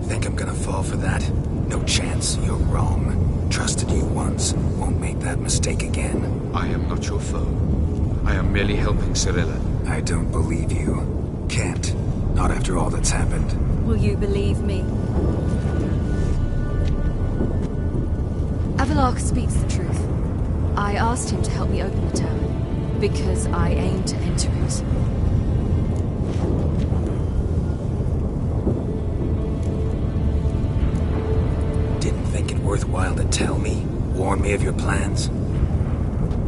Think I'm gonna fall for that? No chance. You're wrong. Trusted you once. Won't make that mistake again. I am not your foe. I am merely helping Cirilla. I don't believe you. Can't. Not after all that's happened. Will you believe me? Avalok speaks the truth. I asked him to help me open the tower, because I aim to enter it. Didn't think it worthwhile to tell me? Warn me of your plans?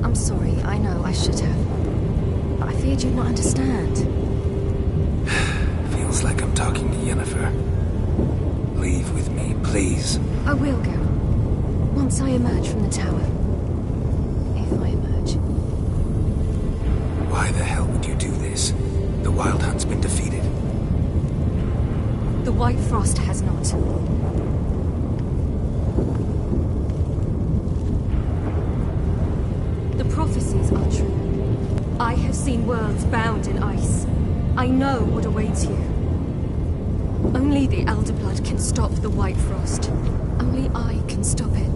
I'm sorry, I know, I should have. I feared you'd not understand. Feels like I'm talking to Yennefer. Leave with me, please. I will go. Once I emerge from the tower. If I emerge. Why the hell would you do this? The Wild Hunt's been defeated. The White Frost has not. The prophecies are true. I have seen worlds bound in ice. I know what awaits you. Only the Elder Blood can stop the White Frost. Only I can stop it.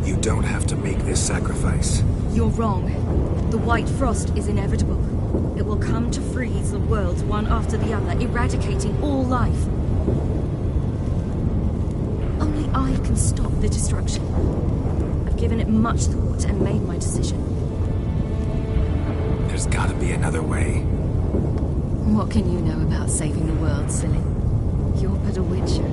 You don't have to make this sacrifice. You're wrong. The White Frost is inevitable. It will come to freeze the worlds one after the other, eradicating all life. Only I can stop the destruction. I've given it much thought and made my decision. There's gotta be another way. What can you know about saving the world, silly? You're but a witcher.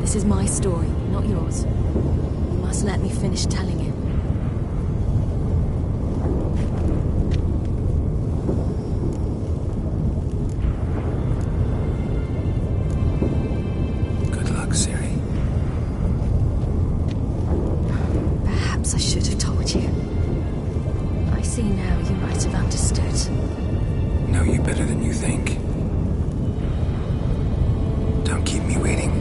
This is my story, not yours. You must let me finish telling it. Good luck, Ciri. Perhaps I should have told you. I see now you might have understood. Know you better than you think. Don't keep me waiting.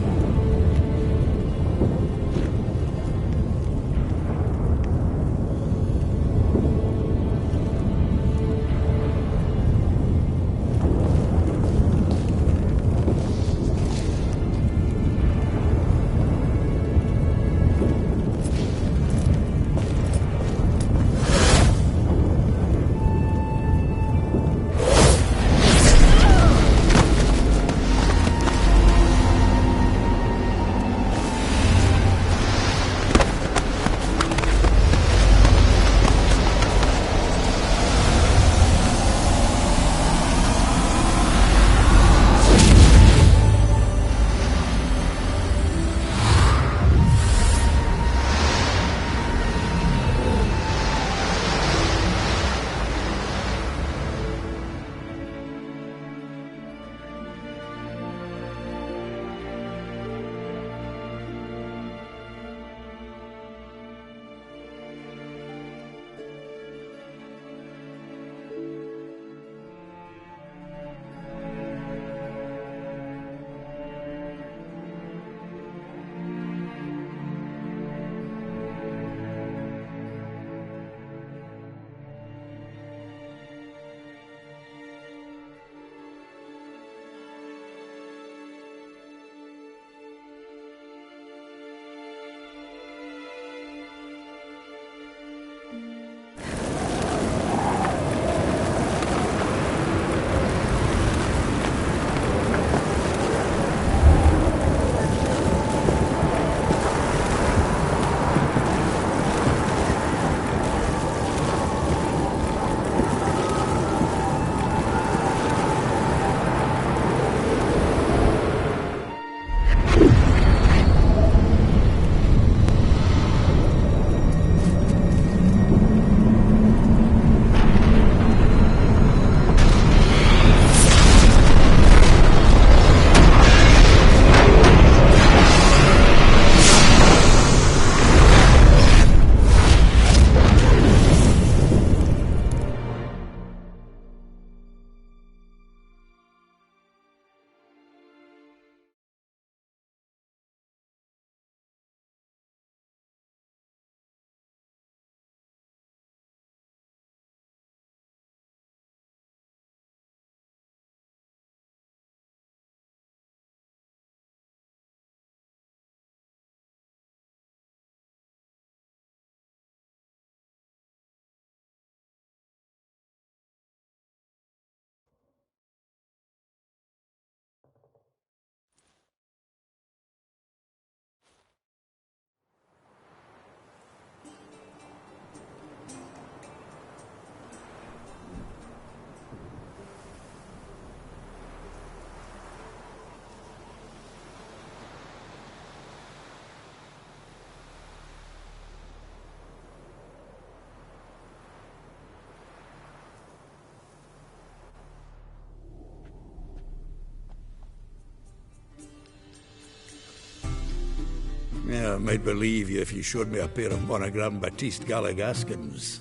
might believe you if you showed me a pair of monogram Batiste Galligaskins.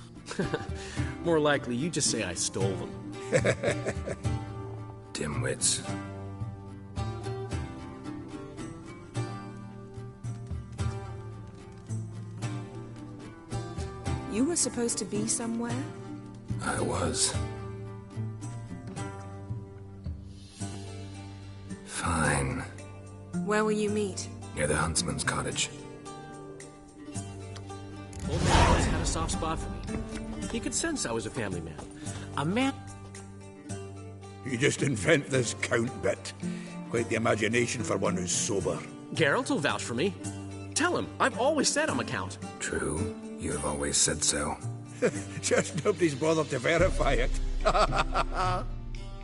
More likely, you just say I stole them. Dimwits. You were supposed to be somewhere? I was. Fine. Where will you meet? Near the huntsman's cottage. Old man always had a soft spot for me. He could sense I was a family man. A man... You just invent this count bit. Quite the imagination for one who's sober. Geralt will vouch for me. Tell him, I've always said I'm a count. True. You have always said so. Just nobody's bothered to verify it.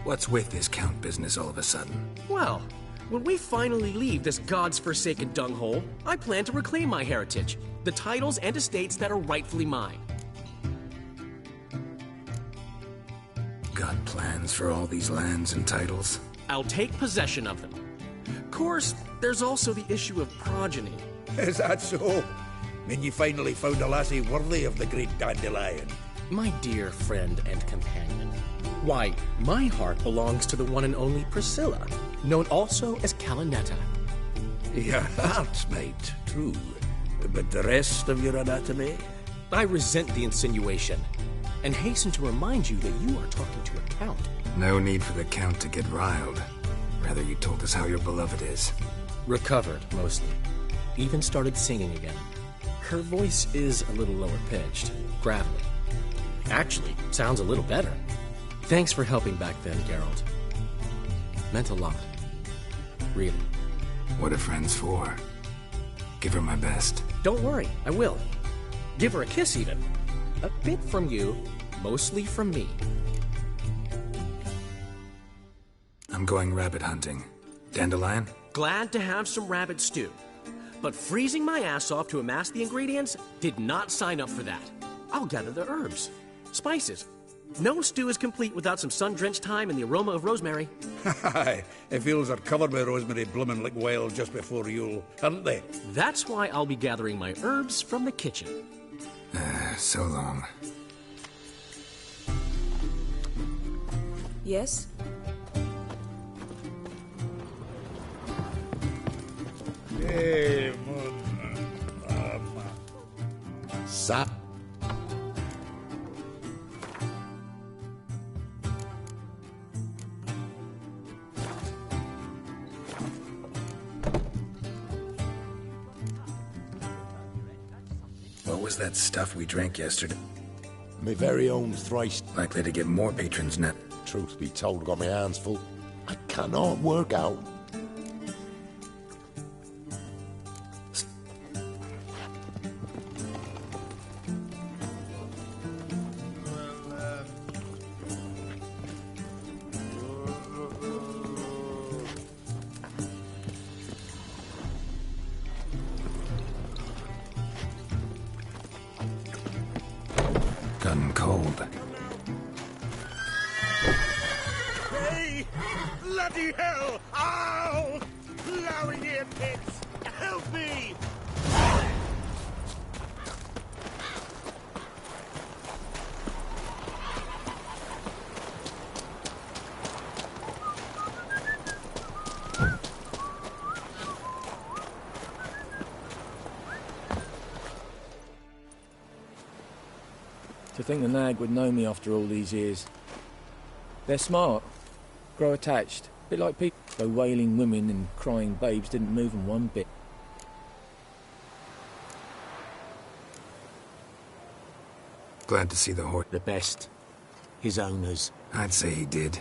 What's with this count business all of a sudden? Well, when we finally leave this God's forsaken dunghole, I plan to reclaim my heritage, the titles and estates that are rightfully mine. Got plans for all these lands and titles? I'll take possession of them. Of course, there's also the issue of progeny. Is that so? Mean you finally found a lassie worthy of the great dandelion? My dear friend and companion. Why, my heart belongs to the one and only Priscilla, known also as Calinetta. Your heart, mate, true. But the rest of your anatomy? I resent the insinuation, and hasten to remind you that you are talking to a count. No need for the count to get riled. Rather, you told us how your beloved is. Recovered, mostly. Even started singing again. Her voice is a little lower pitched, gravelly. Actually, sounds a little better. Thanks for helping back then, Geralt. Meant a lot. Really. What are friends for? Give her my best. Don't worry, I will. Give her a kiss, even. A bit from you, mostly from me. I'm going rabbit hunting. Dandelion? Glad to have some rabbit stew. But freezing my ass off to amass the ingredients did not sign up for that. I'll gather the herbs, spices. No stew is complete without some sun-drenched thyme and the aroma of rosemary. Aye, the fields are covered with rosemary blooming like wild just before Yule, aren't they? That's why I'll be gathering my herbs from the kitchen. So long. Yes? Hey, Sap. What was that stuff we drank yesterday? My very own thrice. Likely to get more patrons now. Truth be told, got my hands full. I cannot work out. Gotten cold. Hey! Bloody hell! Ow! Blowing ear pits! Help me! To think the nag would know me after all these years. They're smart, grow attached, a bit like people, though wailing women and crying babes didn't move them one bit. Glad to see the horse. The best. His owners. I'd say he did.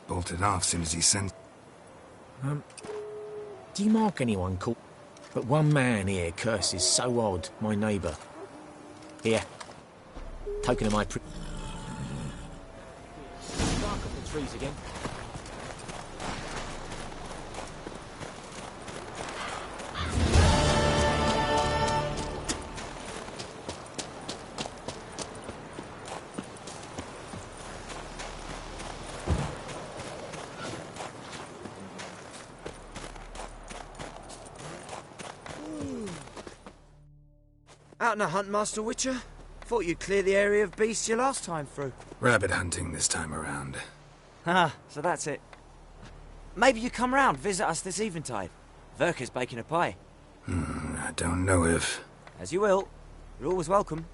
Bolted off soon as he sent. Do you mark anyone called? But one man here curses so odd, my neighbour. Here. Token of my bark up the trees again. Out on a hunt, Master Witcher? Thought you'd clear the area of beasts your last time through. Rabbit hunting this time around. Ah, so that's it. Maybe you come round, visit us this eventide. Verka's baking a pie. I don't know if... As you will. You're always welcome.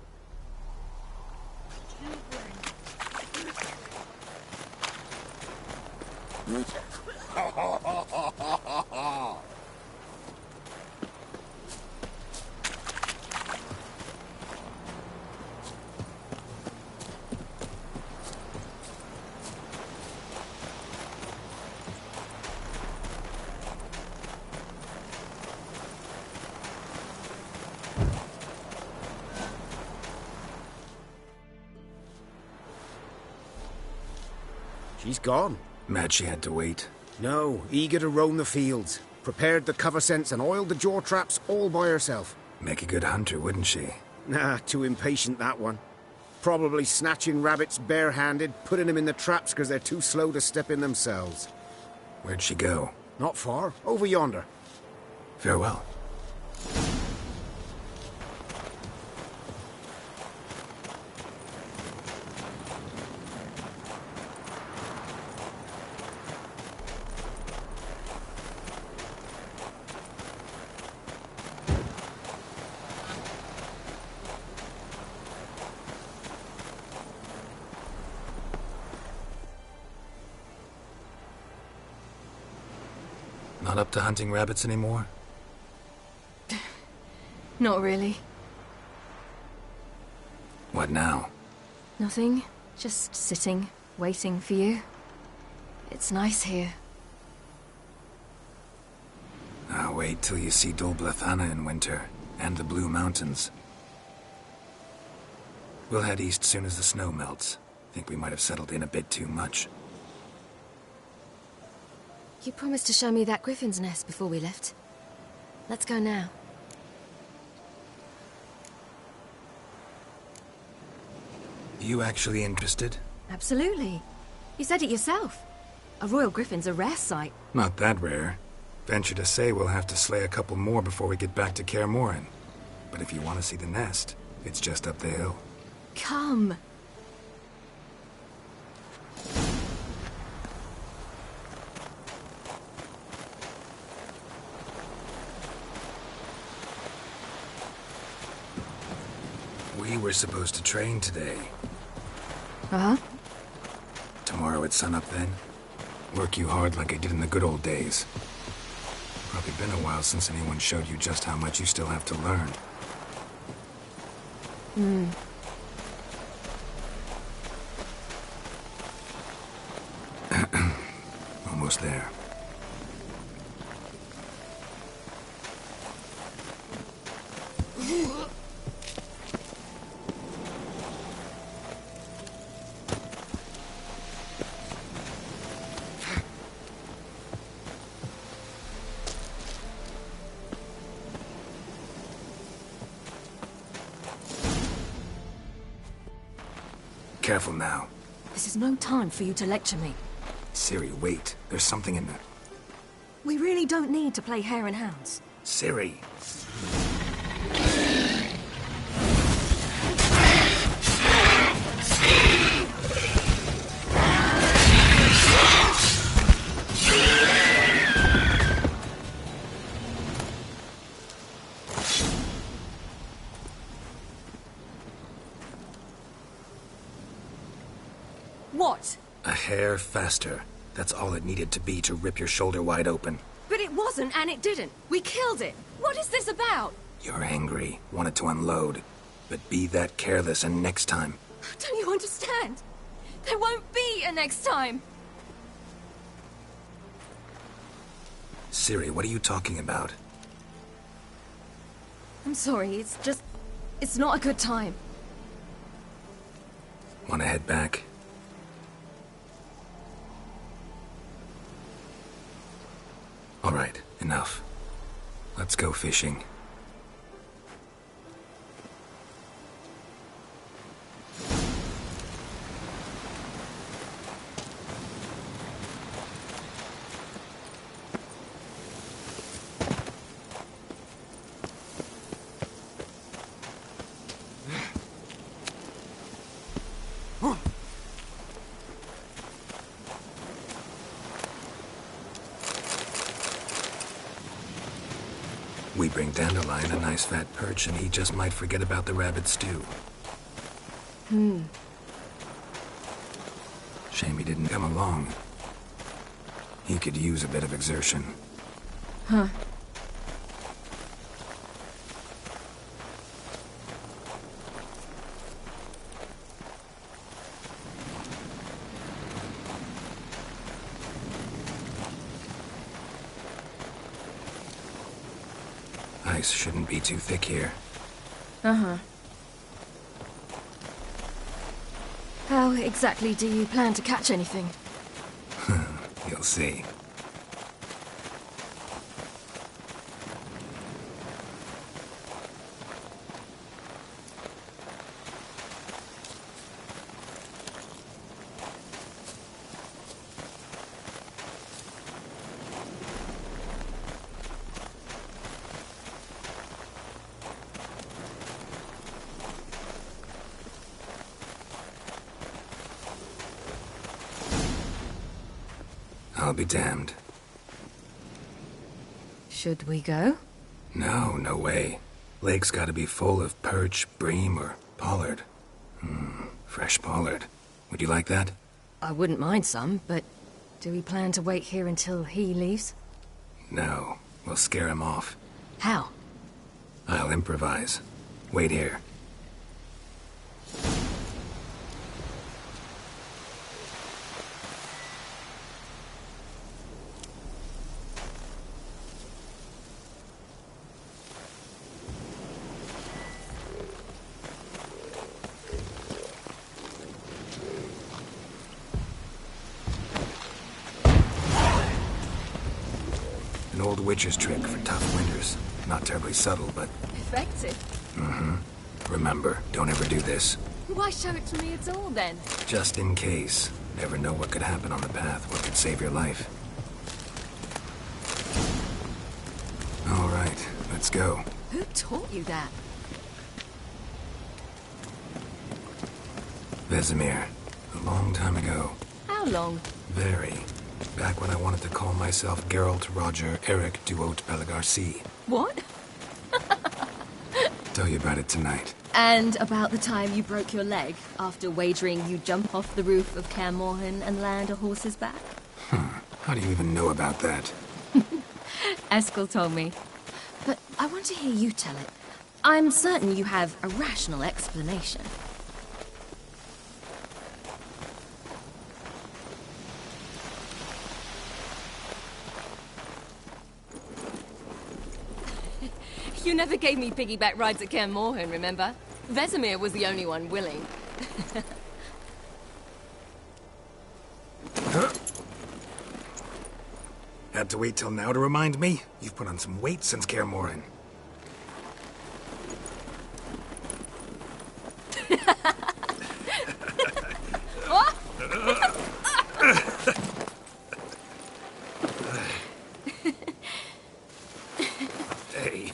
She's gone. Mad she had to wait. No, eager to roam the fields. Prepared the cover scents and oiled the jaw traps all by herself. Make a good hunter, wouldn't she? Nah, too impatient, that one. Probably snatching rabbits barehanded, putting them in the traps because they're too slow to step in themselves. Where'd she go? Not far. Over yonder. Farewell. Not up to hunting rabbits anymore? Not really. What now? Nothing. Just sitting, waiting for you. It's nice here. I'll wait till you see Dol Blathanna in winter, and the Blue Mountains. We'll head east soon as the snow melts. Think we might have settled in a bit too much. You promised to show me that griffin's nest before we left. Let's go now. You actually interested? Absolutely. You said it yourself. A royal griffin's a rare sight. Not that rare. Venture to say we'll have to slay a couple more before we get back to Kaer Morhen. But if you want to see the nest, it's just up the hill. Come. We were supposed to train today. Uh-huh. Tomorrow at sunup then? Work you hard like I did in the good old days. Probably been a while since anyone showed you just how much you still have to learn. Almost there. Careful now. This is no time for you to lecture me. Ciri, wait. There's something in there. We really don't need to play hare and hounds. Ciri. What? A hair faster. That's all it needed to be to rip your shoulder wide open. But it wasn't, and it didn't. We killed it. What is this about? You're angry, wanted to unload. But be that careless and next time. Don't you understand? There won't be a next time. Ciri, what are you talking about? I'm sorry, it's not a good time. Want to head back? All right, enough. Let's go fishing. bring Dandelion a nice fat perch and he just might forget about the rabbit stew. Shame he didn't come along. He could use a bit of exertion. Huh. Ice shouldn't be too thick here. Uh-huh. How exactly do you plan to catch anything? You'll see. I'll be damned. Should we go? No, no way. Lake's gotta be full of perch, bream, or pollard. Fresh pollard. Would you like that? I wouldn't mind some, but do we plan to wait here until he leaves? No, we'll scare him off. How? I'll improvise. Wait here. An old witcher's trick for tough winters. Not terribly subtle, but... Effective. Remember, don't ever do this. Why show it to me at all, then? Just in case. Never know what could happen on the path, what could save your life. All right, let's go. Who taught you that? Vesemir. A long time ago. How long? Very. Back when I wanted to call myself Geralt Roger Eric Duot Bellegarcie. What? Tell you about it tonight. And about the time you broke your leg after wagering you'd jump off the roof of Kaer Morhen and land a horse's back? How do you even know about that? Eskel told me. But I want to hear you tell it. I'm certain you have a rational explanation. You never gave me piggyback rides at Kaer Morhen, remember? Vesemir was the only one willing. Had to wait till now to remind me? You've put on some weight since Kaer Morhen. What? Hey.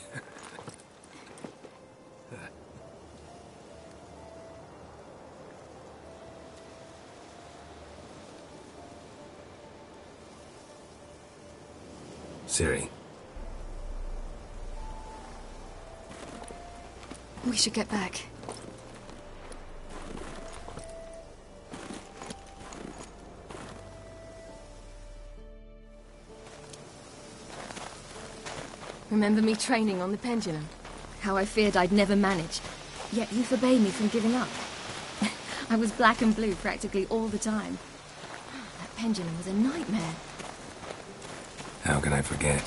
Ciri. We should get back. Remember me training on the pendulum? How I feared I'd never manage. Yet you forbade me from giving up. I was black and blue practically all the time. That pendulum was a nightmare. How can I forget?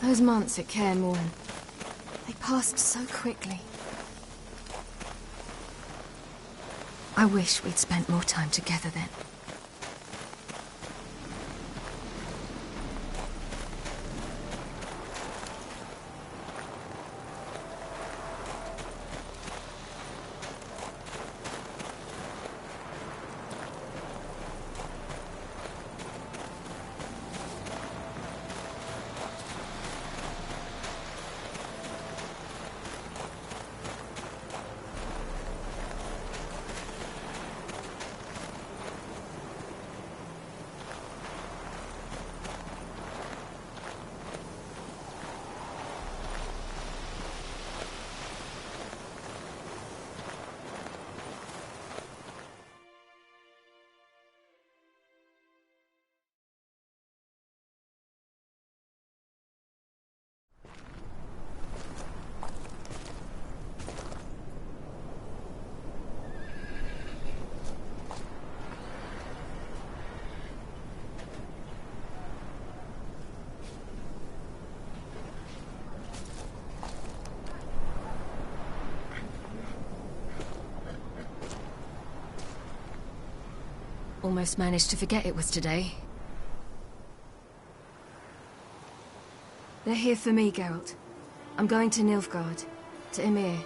Those months at Kaer Morhen, they passed so quickly. I wish we'd spent more time together then. Almost managed to forget it was today. They're here for me, Geralt. I'm going to Nilfgaard, to Ymir.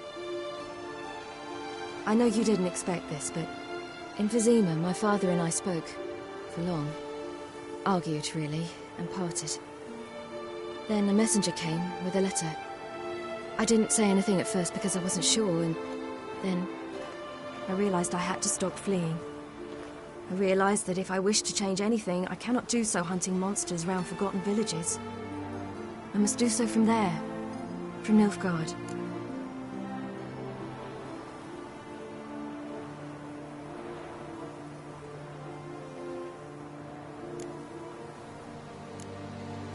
I know you didn't expect this, but in Vizima, my father and I spoke. For long. Argued, really, and parted. Then a messenger came with a letter. I didn't say anything at first because I wasn't sure, and then I realized I had to stop fleeing. I realized that if I wish to change anything, I cannot do so hunting monsters round forgotten villages. I must do so from there, from Nilfgaard.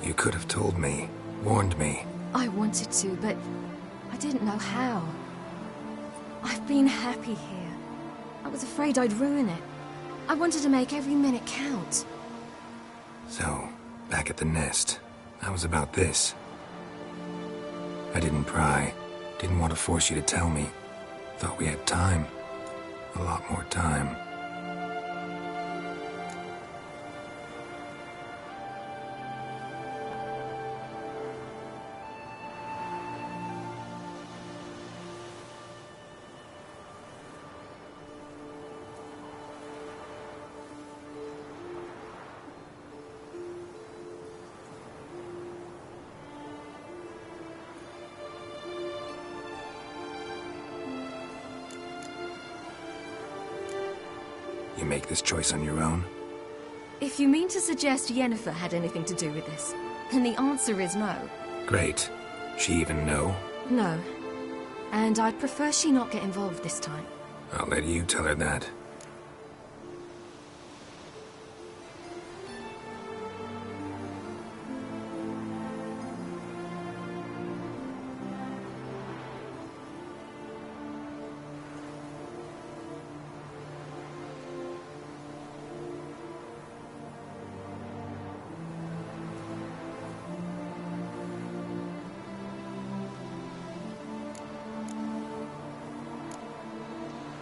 You could have told me, warned me. I wanted to, but I didn't know how. I've been happy here. I was afraid I'd ruin it. I wanted to make every minute count. So, back at the nest, I was about this. I didn't pry. Didn't want to force you to tell me. Thought we had time. A lot more time. You make this choice on your own? If you mean to suggest Yennefer had anything to do with this, then the answer is no. Great. She even know? No. And I'd prefer she not get involved this time. I'll let you tell her that.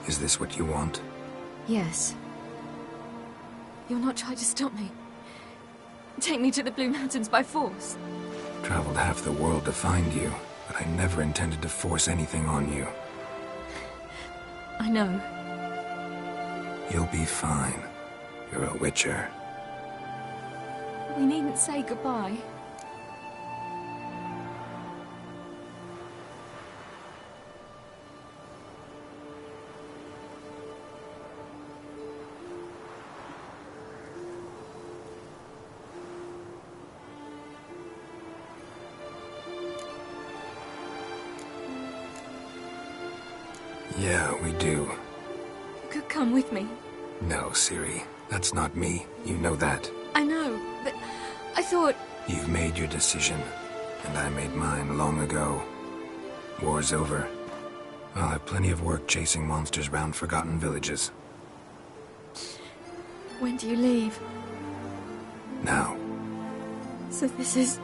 Is this what you want? Yes. You're not trying to stop me. Take me to the Blue Mountains by force. Traveled half the world to find you, but I never intended to force anything on you. I know. You'll be fine. You're a Witcher. We needn't say goodbye. Yeah, we do. You could come with me. No, Ciri. That's not me. You know that. I know, but I thought... You've made your decision, and I made mine long ago. War's over. I'll have plenty of work chasing monsters round forgotten villages. When do you leave? Now. So this is...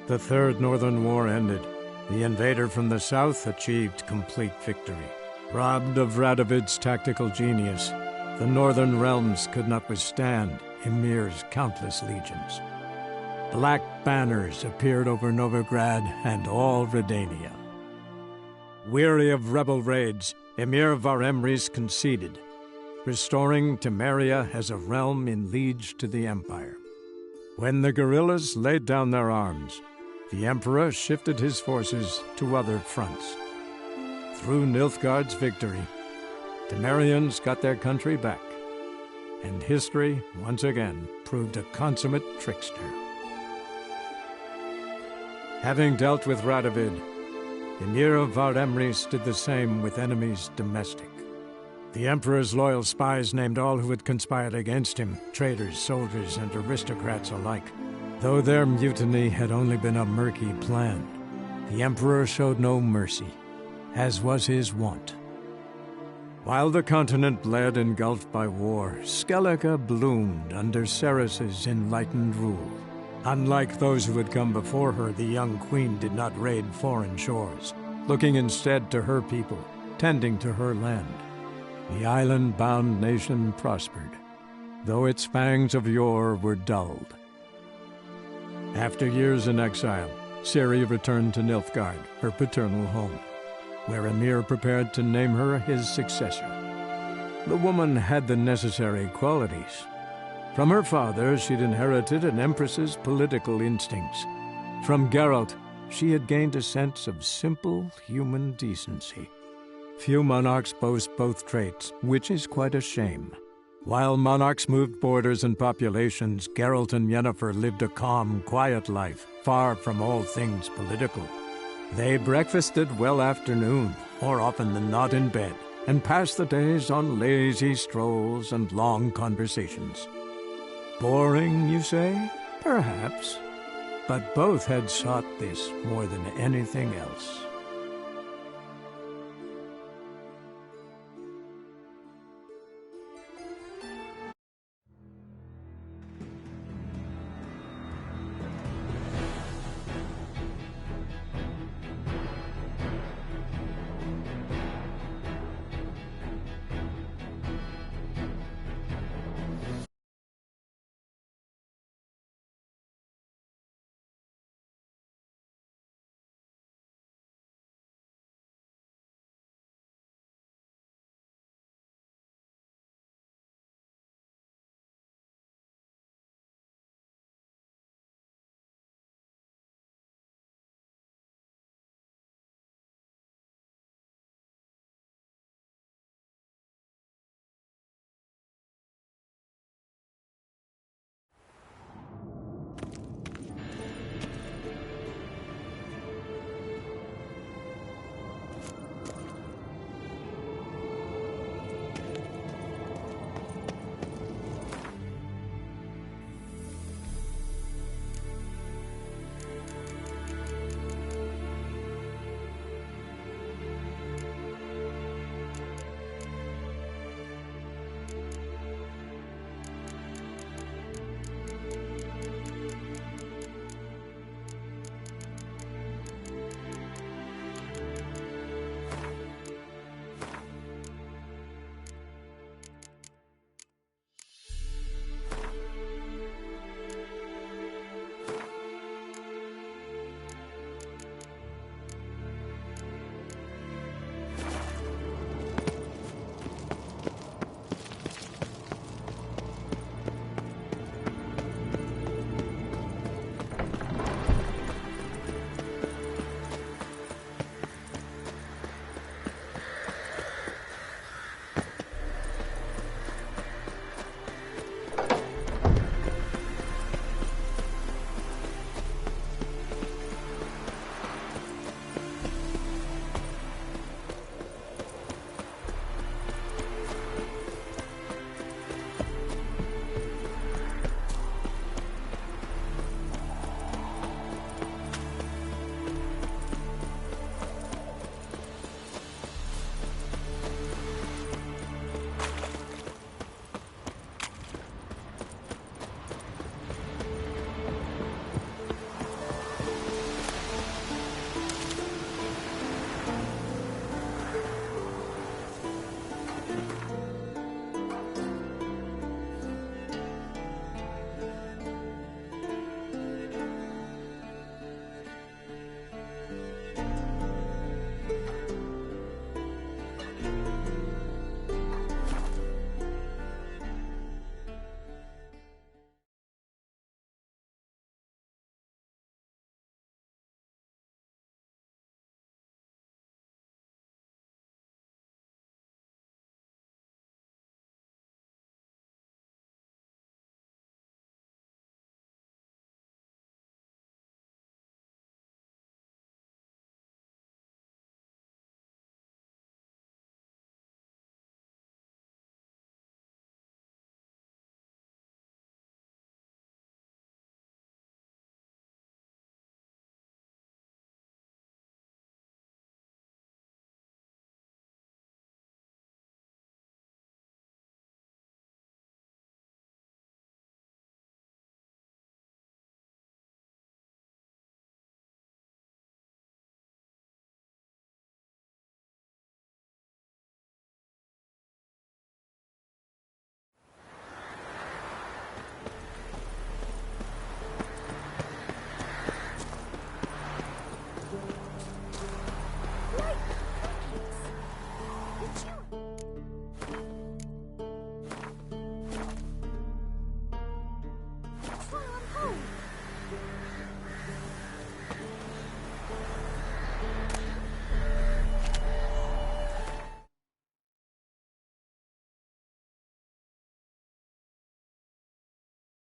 The Third Northern War ended. The invader from the south achieved complete victory. Robbed of Radovid's tactical genius, the northern realms could not withstand Ymir's countless legions. Black banners appeared over Novigrad and all Redania. Weary of rebel raids, Ymir Varemris conceded, restoring Temeria as a realm in liege to the Empire. When the guerrillas laid down their arms, the Emperor shifted his forces to other fronts. Through Nilfgaard's victory, Temerians got their country back, and history once again proved a consummate trickster. Having dealt with Radovid, Ymir of Varemris did the same with enemies domestic. The Emperor's loyal spies named all who had conspired against him, traitors, soldiers, and aristocrats alike. Though their mutiny had only been a murky plan, the Emperor showed no mercy, as was his wont. While the continent bled engulfed by war, Skellige bloomed under Ceres's enlightened rule. Unlike those who had come before her, the young queen did not raid foreign shores, looking instead to her people, tending to her land. The island-bound nation prospered, though its fangs of yore were dulled. After years in exile, Ciri returned to Nilfgaard, her paternal home, where Ymir prepared to name her his successor. The woman had the necessary qualities. From her father, she'd inherited an empress's political instincts. From Geralt, she had gained a sense of simple human decency. Few monarchs boast both traits, which is quite a shame. While monarchs moved borders and populations, Geralt and Yennefer lived a calm, quiet life, far from all things political. They breakfasted well afternoon, more often than not in bed, and passed the days on lazy strolls and long conversations. Boring, you say? Perhaps. But both had sought this more than anything else.